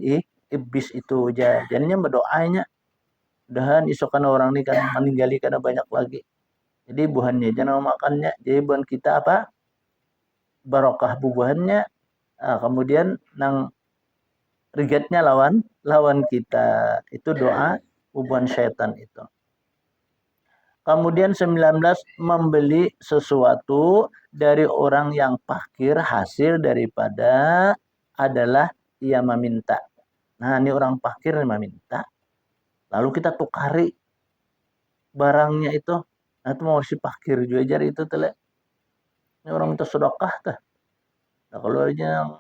iblis itu aja. Jadinya berdoanya mudahan isokan orang ini kan meninggali karena banyak lagi. Jadi buahnya jangan makannya. Jadi buah kita apa? Barokah bubuhannya. Kemudian nang rigetnya lawan kita. Itu doa bubuhan syaitan itu. Kemudian 19 membeli sesuatu dari orang yang fakir hasil daripada adalah ia meminta. Nah, ini orang fakir yang meminta. Lalu kita tukari barangnya itu. Nah, itu mau si fakir juga jar itu tele. Ini orang minta sedekah tah. Nah, kalau yang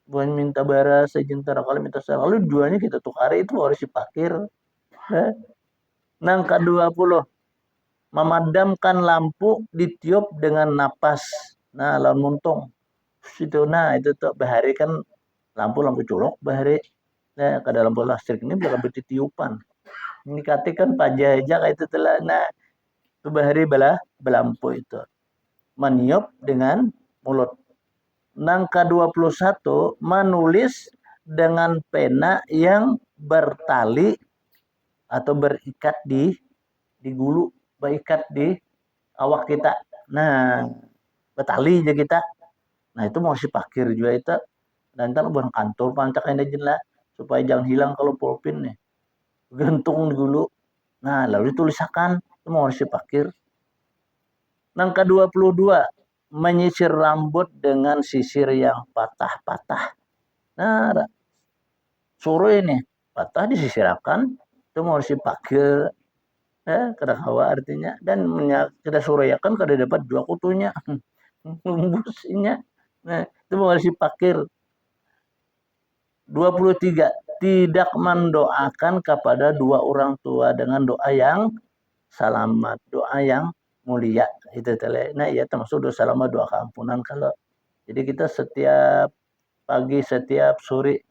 bukan minta bara sejentara kalau minta sedekah, lalu jualnya kita tukari itu harus si fakir. Nah, nang ke-20 memadamkan lampu ditiup dengan napas. Nah, lawan muntung. Situ nah itu tuh bahari kan lampu colok bahari. Nah, kada lampu listrik ini bisa bertitiupan. Ini kan pajak aja kayak itu telah. Nah, itu bahari belampu itu. Meniup dengan mulut. Nang ke-21 menulis dengan pena yang bertali atau berikat di gulu, berikat di awak kita. Nah, bertali aja kita. Nah, itu mau si pakir juga itu. Dan ntar buat kantor pancak ini lah supaya jangan hilang kalau pulpin nih. Gantung dulu. Nah, lalu ditulisakan itu mau si pakir. Nang ke-22 menyisir rambut dengan sisir yang patah-patah. Nah, sore ini patah disisirakan itu mau si pakir kada kawa artinya dan kita surayakan kada dapat dua kutunya membusnya. Nah itu mau si pakir. 23 tidak mendoakan kepada dua orang tua dengan doa yang salamat, doa yang mulia itu tele. Nah ya termasuk doa salamat, doa keampunan kalau jadi kita setiap pagi setiap sore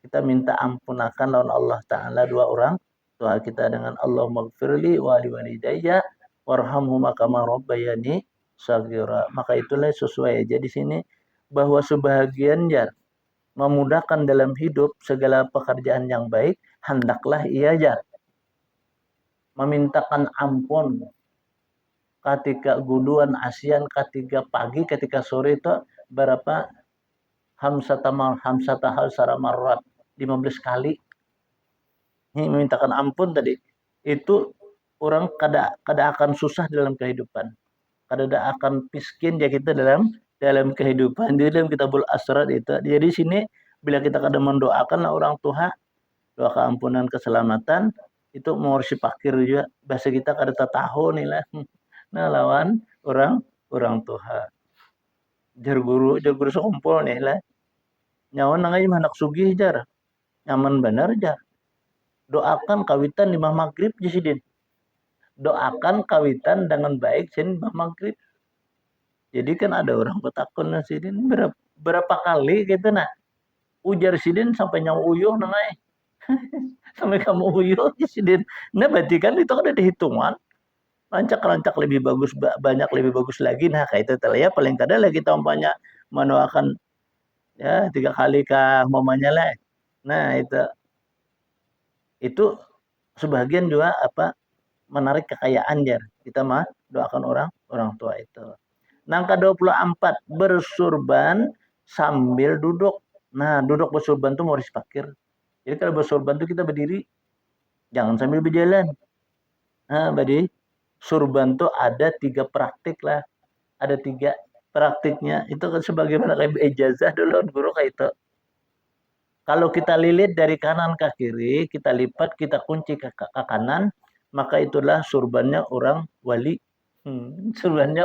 kita minta ampunakan lawan Allah Ta'ala dua orang tua kita dengan Allah maghfirli wa liwalidayya warhamhuma kama rabbayani shaghira. Maka itulah sesuai aja di sini bahwa sebahagian jar memudahkan dalam hidup segala pekerjaan yang baik hendaklah ia jar memintakan ampun ketika guduan asian ketika pagi ketika sore itu berapa hamsata hal saramarat 15 kali ini memintakan ampun tadi itu orang kada akan susah dalam kehidupan kada akan miskin ya kita dalam kehidupan di dalam kitabul asrar itu jadi sini bila kita kada mendoakan orang tua doa keampunan keselamatan itu mau si pakir juga bahasa kita kada tahu nih lah nah lawan orang tua jar guru sekumpul nih lah nyawan nangai anak sugih jar nyaman benar jar doakan kawitan lima maghrib jisidin doakan kawitan dengan baik sin lima maghrib jadi kan ada orang betakun sidin berapa kali gitu nah ujar sidin sampai nyawa uyuh nangai sampai kamu uyuh sidin nah berarti kan itu kan ada hitungan rancak-rancak lebih bagus banyak lebih bagus lagi nah kayak itu ya paling kada lah kita umpamanya mendoakan ya 3 kali kah mamanya lah nah itu sebagian juga apa menarik kekayaan jar kita mah doakan orang tua itu. Nangka 24 bersurban sambil duduk. Nah duduk bersurban tuh mau pakir. Jadi kalau bersurban tuh kita berdiri jangan sambil berjalan. Nah badi surban tuh ada 3 praktik lah. Ada 3 praktiknya itu kan sebagaimana kayak ijazah dulu guru kayak itu. Kalau kita lilit dari kanan ke kiri, kita lipat, kita kunci ke kanan, maka itulah surbannya orang wali. Surbannya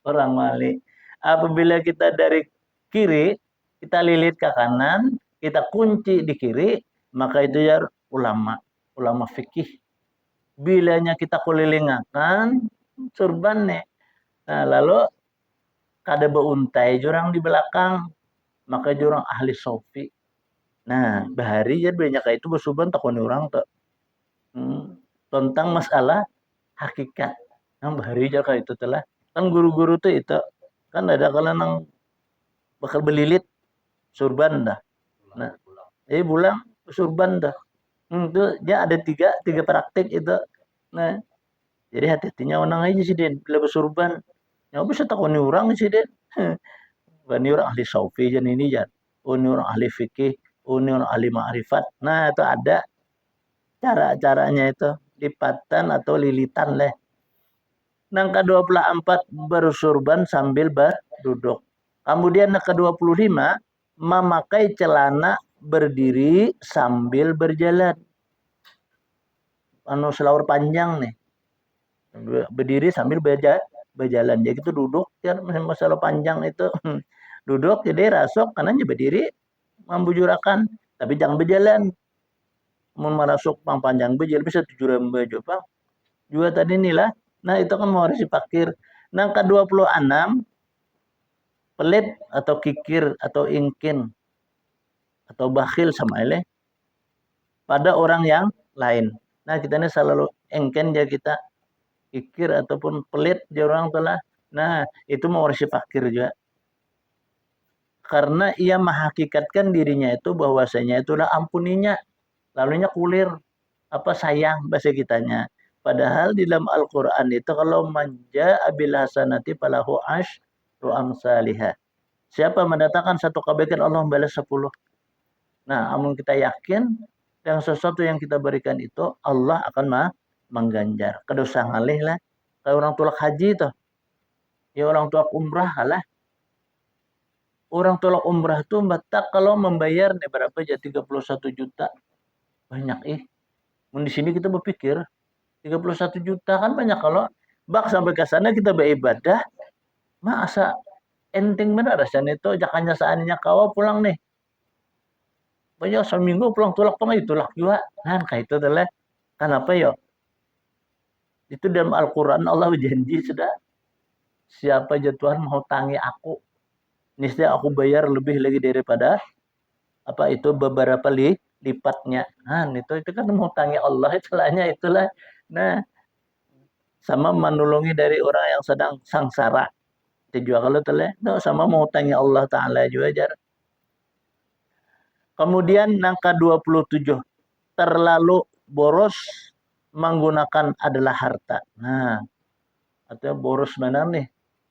orang wali. Apabila kita dari kiri, kita lilit ke kanan, kita kunci di kiri, maka itu ya ulama fikih. Bilanya kita kulilingakan, surbannya. Nah, lalu kada beuntai jurang di belakang, maka jurang ahli sofi. Nah, bahari ya banyak itu bersuban takoni orang tuh tentang masalah hakikat. Nah, bahari aja kayak itu telah kan guru-guru tuh itu kan ada kalau nang bakal belilit surban dah. Nah, jadi bulang surban dah. Itu dia ada tiga praktik itu. Nah, jadi hati-hatinya orang aja sih Den bila bersurban. Ya bisa takoni orang sih Den. Ini orang ahli saufi jan ini jan. Oh, ini orang ahli fikih, oh, ini orang ahli ma'rifat. Nah, itu ada cara-caranya itu lipatan atau lilitan leh. Nang ke-24 bersurban sambil berduduk. Kemudian yang ke-25 memakai celana berdiri sambil berjalan. Anu selawar panjang nih. Berdiri sambil berjalan. Jadi itu duduk ya masalah panjang itu. Duduk jadi rasuk kanannya berdiri membujurakan tapi jangan berjalan. Mun marasuk pang panjang berjalan bisa 7 rembe juga. Juga tadi inilah. Nah itu kan mau harus dipakir. Nah ke-26 pelit atau kikir atau ingkin atau bakhil sama ele pada orang yang lain. Nah kita ini selalu engken dia kita kikir ataupun pelit dia orang telah. Nah itu mau harus dipakir juga. Karena ia menghakikatkan dirinya itu bahwasanya itulah ampuninya. Lalunya kulir apa sayang bahasa kitanya. Padahal di dalam Al-Quran itu kalau manja abil hasanati falahu asyru amsalihah. Siapa mendatangkan satu kebaikan Allah membalas 10. Nah, amun kita yakin dengan sesuatu yang kita berikan itu Allah akan mengganjar. Kedosa ngalih lah. Kayak orang tolak haji itu. Ya orang tolak umrah lah. Orang tolak umrah tuh batak kalau membayar nih berapa aja 31 juta. Banyak Di sini kita berpikir 31 juta kan banyak, kalau bak sampai ke sana kita beribadah, masa enteng benar rasanya itu jakanya saatnya kau pulang nih. Banyak seminggu pulang tulak pengen tulak juga. Nah, kayak itu adalah kenapa ya? Itu dalam Al-Qur'an Allah berjanji sudah, siapa aja Tuhan mau tangi aku, niscaya aku bayar lebih lagi daripada apa itu beberapa lipatnya. Nah, itu kan mau tangi Allah istilahnya itulah. Nah, sama menolongi dari orang yang sedang sangsara. Itu juga kalau telah, no, sama mau tanya Allah Ta'ala juga jar. Kemudian angka 27, terlalu boros menggunakan adalah harta. Nah, artinya boros mana nih?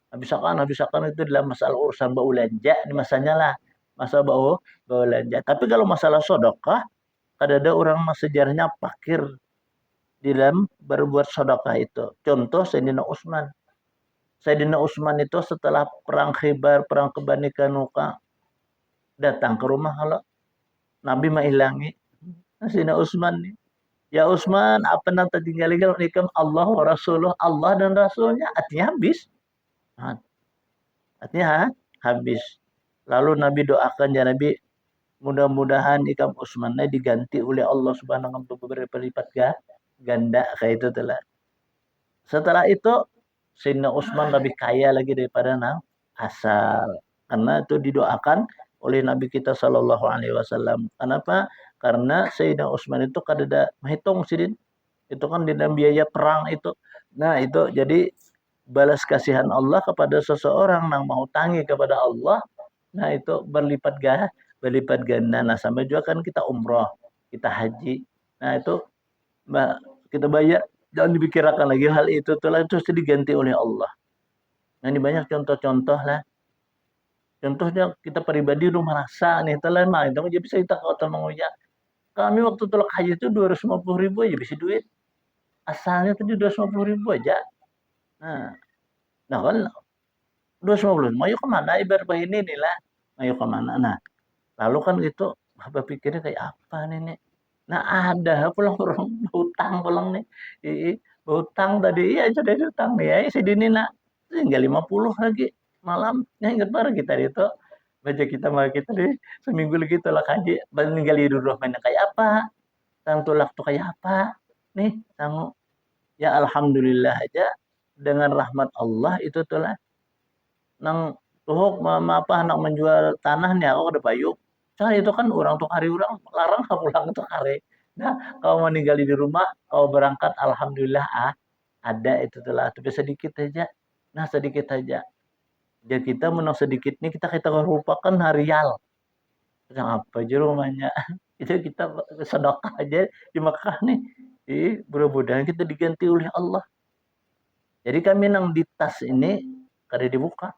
Habis-akan itu dalam masalah urusan belanja, ini masanya lah. Masa belanja. Tapi kalau masalah sodokah, ada orang sejarahnya pakir di dalam berbuat sodokah itu. Contoh Sayyidina Utsman. Sayyidina Utsman itu setelah perang Khaybar, perang Bani Kanuqa, datang ke rumah kalau Nabi mah hilangi. Sayyidina Utsman nih. Ya Utsman, apa nanti tinggal nikam Allah wa Rasuluh, Allah dan Rasulnya, artinya habis. Nah, artinya habis. Lalu Nabi doakan ya Nabi, mudah-mudahan ikam Utsman diganti oleh Allah Subhanahu wa taala beberapa lipat ganda kayak itu telah. Setelah itu Sayyidina Utsman lebih kaya lagi daripada asal. Karena itu didoakan oleh Nabi kita Shallallahu Alaihi Wasallam. Kenapa? Karena Sayyidina Utsman itu kada menghitung sidin. Itu kan di dalam biaya perang itu. Nah itu jadi balas kasihan Allah kepada seseorang yang mau tangi kepada Allah. Nah itu berlipat ganda. Nah sama juga kan kita umroh, kita haji. Nah itu kita bayar, jangan dipikirkan lagi hal itu telah terus diganti oleh Allah. Nah ini banyak contoh-contoh lah. Contohnya kita pribadi rumah rasa nih telah mah itu aja bisa kita kau menguja. Kami waktu tolak haji itu 250.000 aja bisa duit. Asalnya tadi 250.000 aja. Nah, nah kan 250, mau yuk kemana ibarat ini nih lah. Mau yuk kemana? Nah, lalu kan itu apa pikirnya kayak apa nih? Nah ada pulang orang hutang pulang nih. Hutang tadi iya sudah hutang nih ya si Dini nak tinggal 50 lagi malam. Ya ingat bareng kita itu baca kita mau kita deh seminggu lagi tolak haji tinggal di rumah mana kayak apa, tang tolak tuh kayak apa nih tanggung. Ya alhamdulillah aja dengan rahmat Allah itu telah nang tuhuk apa nak menjual tanahnya aku udah payung. Soalnya itu kan orang tuh hari orang larang kamu pulang tuh hari. Nah, kau meninggal di rumah, kau berangkat, alhamdulillah ada itu telah, tapi sedikit aja. Nah, sedikit aja. Jadi kita menang sedikit nih kita merupakan harial. Yang apa aja rumahnya. Itu kita sedekah aja di Mekah nih. Mudah-mudahan kita diganti oleh Allah. Jadi kami nang di tas ini kada dibuka.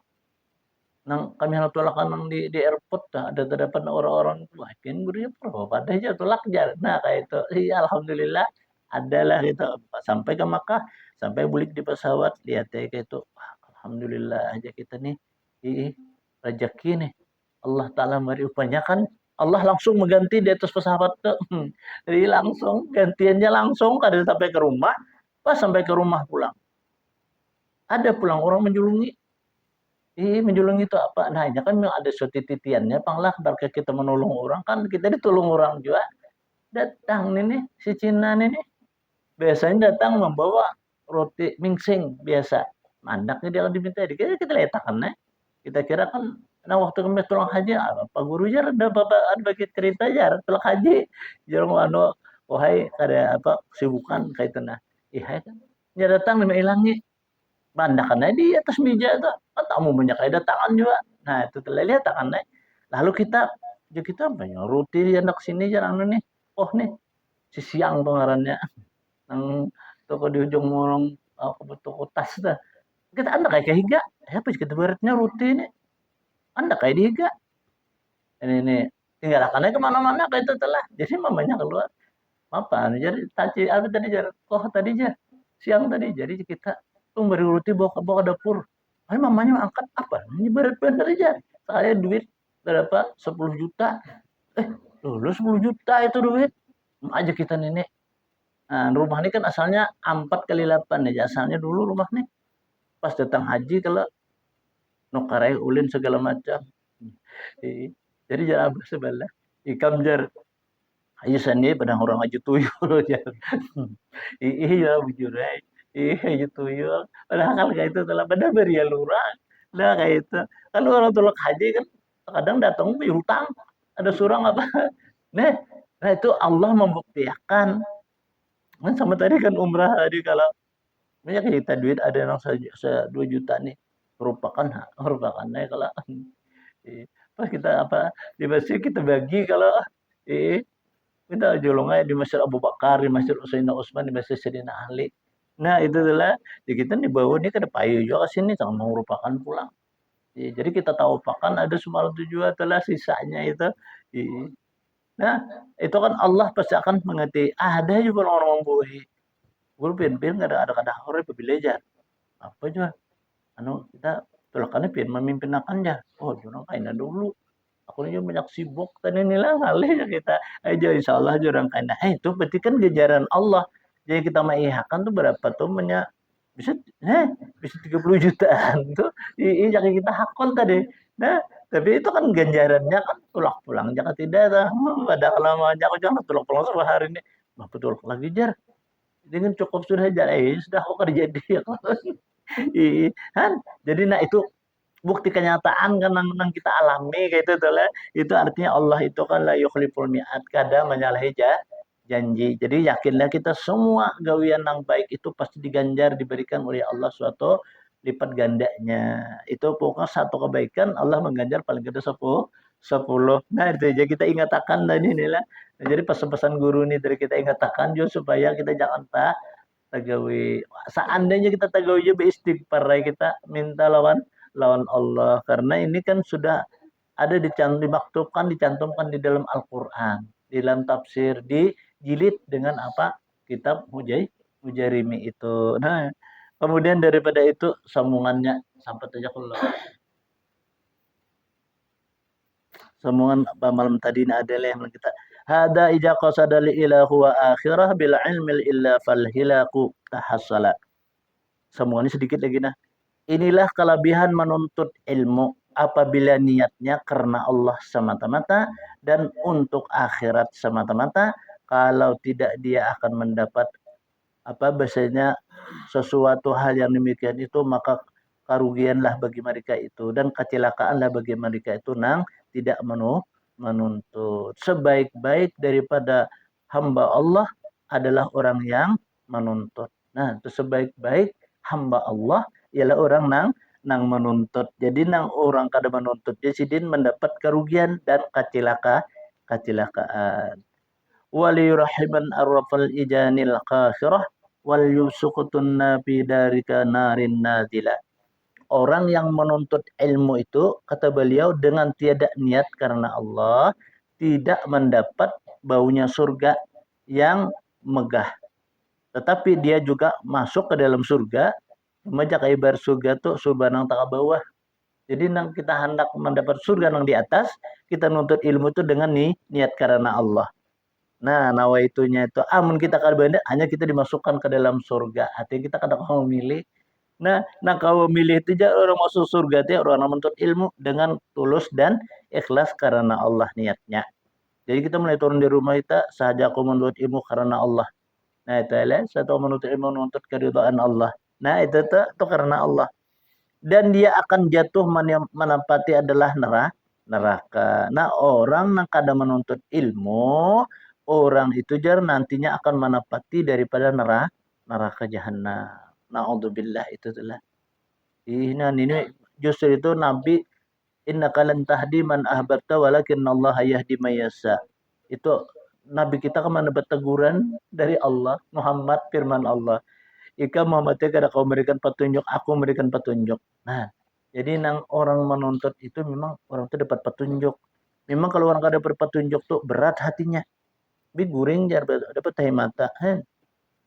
Nang kami harus tolakan nang di airport ada terdapat orang-orang wah kan gurunya pro pada aja tolak jar. Nah kayak itu iya alhamdulillah adalah gitu sampai ke Makkah sampai bulik di pesawat lihat ya kayak itu wah, alhamdulillah aja kita nih ih rezeki nih Allah Ta'ala beri upahnya kan Allah langsung mengganti di atas pesawat tuh. Jadi langsung gantiannya langsung kada sampai ke rumah pas sampai ke rumah pulang ada pulang orang menjulungi. Menjulung itu apa? Nah, ini kan memang ada suatu titiannya, panglah barca kita menolong orang kan kita ditolong orang juga. Datang nih si Cina nih biasanya datang membawa roti mingsing biasa. Mandaknya dia diminta kita letakkan nih. Kita kira kan nah waktu kami tulang haji Pak Guru jar ada bapak ada bagi cerita jar tulang haji jarang anu wahai kada apa sibukan kayak itu nah. Iya kan. Dia datang nih hilangi bandakan aja di atas meja itu kan tamu banyak ada tangan juga. Nah itu telah lihat tangan lalu kita ya kita banyak rutin di anak sini jangan nih oh nih si siang tuh ngarannya yang toko di ujung morong toko tas dah kita anda kayak higa apa sih kita beratnya rutin anda kayak higa ini tinggalkan aja kemana-mana kayak itu telah jadi mamanya keluar apa jadi tadi apa tadi jar kok tadi aja siang tadi jadi kita tuh beri roti bawa ke dapur. Ay, mamanya angkat apa? Ini berat-berat aja. Saya duit berapa? 10 juta. Eh, lu 10 juta itu duit. Aja kita nenek. Nah, rumah ini kan asalnya 4 kali 8 ya. Asalnya dulu rumah nih pas datang haji kalau nukarai ulin segala macam. Jadi jar abah sebelah. Ikam jar ayo sani padang orang aja tuyul jar. Iya bujur iya aja tuyul. Padahal kayak itu telah pada beri lurang. Nah kayak itu. Kan orang tolak haji kan kadang datang hutang. Ada surang apa? Nah, nah itu Allah membuktikan. Kan sama tadi kan umrah tadi kalau banyak kita duit ada yang 2 juta nih merupakan nih kalau pas kita apa di masjid kita bagi kalau eh kita jolong aja di masjid Abu Bakar, di masjid Usaina Utsman, di masjid Sayyidina Ali. Nah itu adalah di kita dibawa ini ke payu juga ke sini sama merupakan pulang. Jadi kita tahu pakan ada semua 7 adalah sisanya itu. Nah itu kan Allah pasti akan mengerti. Ada juga orang-orang bohi. Gue pin ada kata orang berbelajar. Apa juga? Anu kita tulakannya pin memimpin akannya. Oh jangan kaina dulu. Aku ini banyak sibuk tadi nila kali kita aja insya Allah jurang kaina. Itu berarti kan ganjaran Allah. Jadi kita mengihakan tuh berapa tuh bisa eh bisa 30 jutaan tuh ini jangan kita hakon tadi. Nah tapi itu kan ganjarannya kan tulak pulang jangan tidak dah. Pada kelamanya aku jangan tulak pulang sama hari ini. Bah betul lagi jar. Dengan cukup sudah jar. Sudah kok kerja dia. Kan jadi nah itu bukti kenyataan kan yang kita alami kayak itu adalah itu artinya Allah itu kan la yukhliful mi'ad kadang menyalahi janji. Jadi yakinlah kita semua gawian yang baik itu pasti diganjar diberikan oleh Allah suatu lipat gandanya. Itu pokoknya satu kebaikan Allah mengganjar paling gede 10. Nah itu aja kita ingatakan tadi inilah. Nah, jadi pesan-pesan guru ini dari kita ingatakan juga supaya kita jangan tagawi. Seandainya kita tagawi aja beristighfar kita minta lawan lawan Allah karena ini kan sudah ada dicantumkan di dalam Al-Qur'an, di dalam tafsir, di jilid dengan apa? Kitab Mujarimi itu. Nah, kemudian daripada itu sambungannya sampai saja kalau sambungan apa malam tadi ini adalah yang kita hada ija qasada li ilahu wa akhirah bil ilmil illa fal hilaku tahassala. Sambungannya sedikit lagi nah. Inilah kelebihan menuntut ilmu apabila niatnya karena Allah semata-mata dan untuk akhirat semata-mata. Kalau tidak dia akan mendapat apa bahasanya sesuatu hal yang demikian itu maka kerugianlah bagi mereka itu dan kecelakaanlah bagi mereka itu nang tidak menuntut. Sebaik-baik daripada hamba Allah adalah orang yang menuntut. Nah, itu sebaik-baik hamba Allah ialah orang nang menuntut. Jadi nang orang kada menuntut jadi mendapat kerugian dan kecelakaan. Waliyurahiban arrafal ijanil khasirah wal yusukutun nabi darika narin nazila. Orang yang menuntut ilmu itu kata beliau dengan tiada niat karena Allah tidak mendapat baunya surga yang megah. Tetapi dia juga masuk ke dalam surga. Majak ibar surga tuh surga nang tak bawah. Jadi nang kita hendak mendapat surga nang di atas, kita nuntut ilmu itu dengan niat karena Allah. Nah, nawaitunya itu amun kita kada hanya kita dimasukkan ke dalam surga. Artinya kita kada mau memilih. Nah kalau milih itu aja orang masuk surga itu orang menuntut ilmu dengan tulus dan ikhlas karena Allah niatnya. Jadi kita mulai turun di rumah kita sahaja aku menuntut ilmu karena Allah. Nah itu adalah satu menuntut ilmu menuntut keridhaan Allah. Nah itu karena Allah. Dan dia akan jatuh menempati adalah neraka. Nah orang yang kada menuntut ilmu, orang itu jar nantinya akan menempati daripada neraka jahanam. Na'udzubillah itu adalah. Ini justru itu Nabi innaka lan tahdi man ahbabta walakin Allah yahdi may yasha. Itu Nabi kita kan mendapat teguran dari Allah, Muhammad firman Allah. Ika Muhammad kada kau memberikan petunjuk, aku memberikan petunjuk. Nah, jadi nang orang menuntut itu memang orang itu dapat petunjuk. Memang kalau orang kada dapat petunjuk tuh berat hatinya. Bi guring jar dapat tahi mata.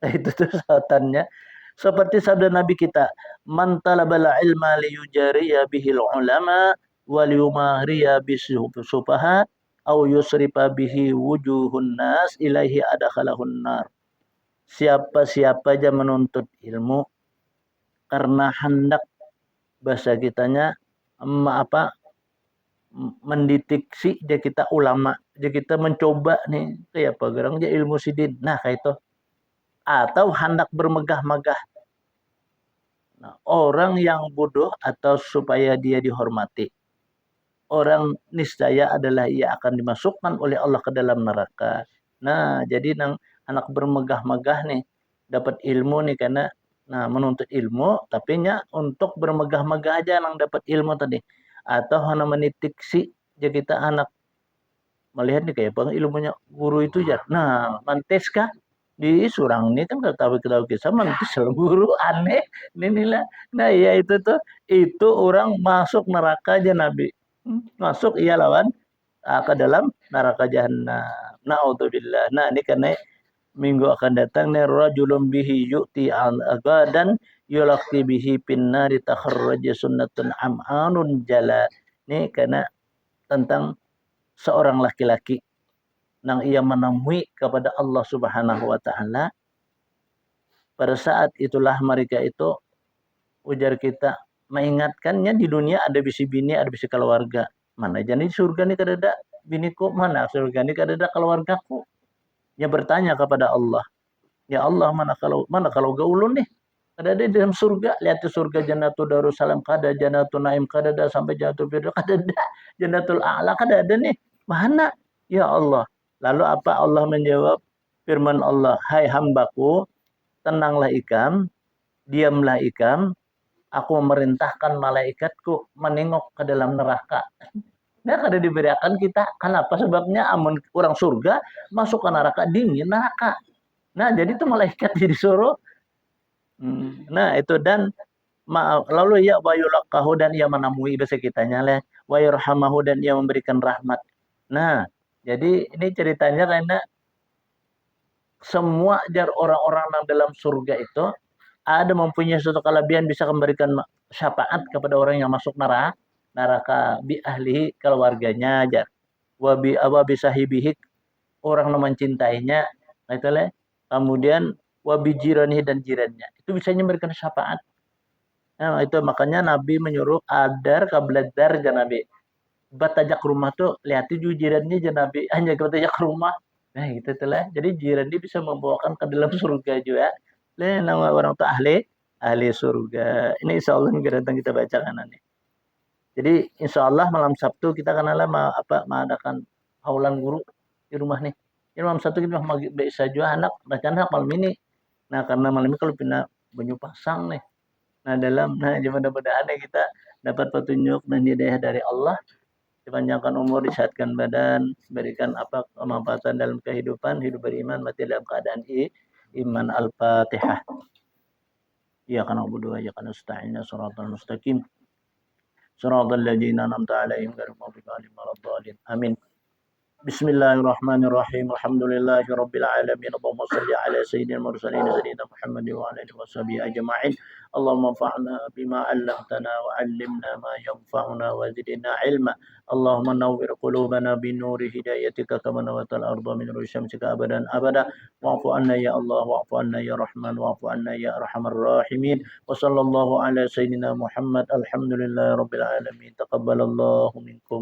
Itu tuh satannya. Seperti sabda Nabi kita, "Man talabal ilma liyujariya bihil ulama wa liyumahriya bisufaha au yusrifa bihi wujuhun nas ilaihi adakhalahun nar." siapa-siapa aja menuntut ilmu karena hendak bahasa kitanya apa menditiksi dia kita ulama dia kita mencoba nih kayak apa gerang dia ilmu sidin nah kayak itu atau hendak bermegah-megah. Nah, orang yang bodoh atau supaya dia dihormati orang niscaya adalah ia akan dimasukkan oleh Allah ke dalam neraka. Nah, jadi nang anak bermegah-megah nih dapat ilmu nih karena nah menuntut ilmu tapi nya untuk bermegah-megah aja nang dapat ilmu tadi atau hanya menitik si jadi kita anak melihat nih kayak bang ilmunya guru itu ya. Nah, mantes kah di surang ini kan ketahui kisah mantis guru aneh ini lah. Nah, iya itu orang masuk neraka aja Nabi. Masuk ia lawan ke dalam neraka jahanam. Naudzubillah. Nah, ini karena minggu akan datang nih rajulun bihi yu'ti al abadan yulaqi bihi pinnari takharraja sunnatun am'anun jala. Ini karena tentang seorang laki-laki yang ia menemui kepada Allah Subhanahu wa taala pada saat itulah mereka itu ujar kita mengingatkannya di dunia ada bisi bini ada bisi keluarga mana jadi surga nih kadada biniku mana surga nih kadada keluargaku dia bertanya kepada Allah ya Allah mana kalau gaulun nih kadada di dalam surga lihat di surga jannatul darussalam kada jannatul naim kadada sampai jannatul firdaus kadada jannatul a'la kadada nih mana ya Allah lalu apa Allah menjawab firman Allah hai hambaku tenanglah ikam diamlah ikam aku memerintahkan malaikatku menengok ke dalam neraka. Nah, kada diberikan kita. Kenapa? Sebabnya amun orang surga masuk ke neraka dingin neraka. Nah, jadi itu malaikat disuruh. Nah, itu dan lalu ya wayulakahu dan ia menemui bahasa kitanya lah wayurhamahu dan ia memberikan rahmat. Nah, jadi ini ceritanya karena semua jar orang-orang yang dalam surga itu ada mempunyai suatu kelebihan bisa memberikan syafaat kepada orang yang masuk neraka bi ahlihi keluarganya aja wabi sahibihi orang yang mencintainya nah itu lah kemudian wabi jiranihi dan jirannya itu bisa memberikan syafaat nah itu makanya Nabi menyuruh adar kabladar ya Nabi batajak rumah tuh lihat tuh jirannya ya Nabi hanya batajak rumah nah itu lah jadi jiran dia bisa membawakan ke dalam surga juga nama orang tuh ahli surga. Ini insya Allah minggu datang kita bacakan nanti. Jadi insya Allah malam Sabtu kita kan mengadakan haulan guru di rumah nih. Jadi malam Sabtu kita mau bisa juga anak bacaan malam ini. Nah karena malam ini kalau pindah banyu pasang nih. Nah mudah-mudahan kita dapat petunjuk dan hidayah dari Allah. Dipanjangkan umur, disehatkan badan, berikan kemanfaatan dalam kehidupan, hidup beriman, mati dalam keadaan iman. Al-Fatihah. إياك نعبد وإياك نستعين صراط المستقيم صراط الذين أنعمت عليهم غير المغضوب عليهم ولا الضالين آمين بسم الله الرحمن الرحيم الحمد لله رب العالمين اللهم صل على سيدنا المرسلين سيدنا محمد وعلى آله وصحبه أجمعين اللهم انفعنا بما علمتنا وعلمنا ما ينفعنا وزدنا علما اللهم نور قلوبنا بنور هدايتك كما نورت الأرض من نور شمسك أبدا أبدا واعف عنا يا الله واعف عنا يا رحمن واعف عنا يا أرحم الراحمين وصلى الله على سيدنا محمد الحمد لله رب العالمين تقبل الله منكم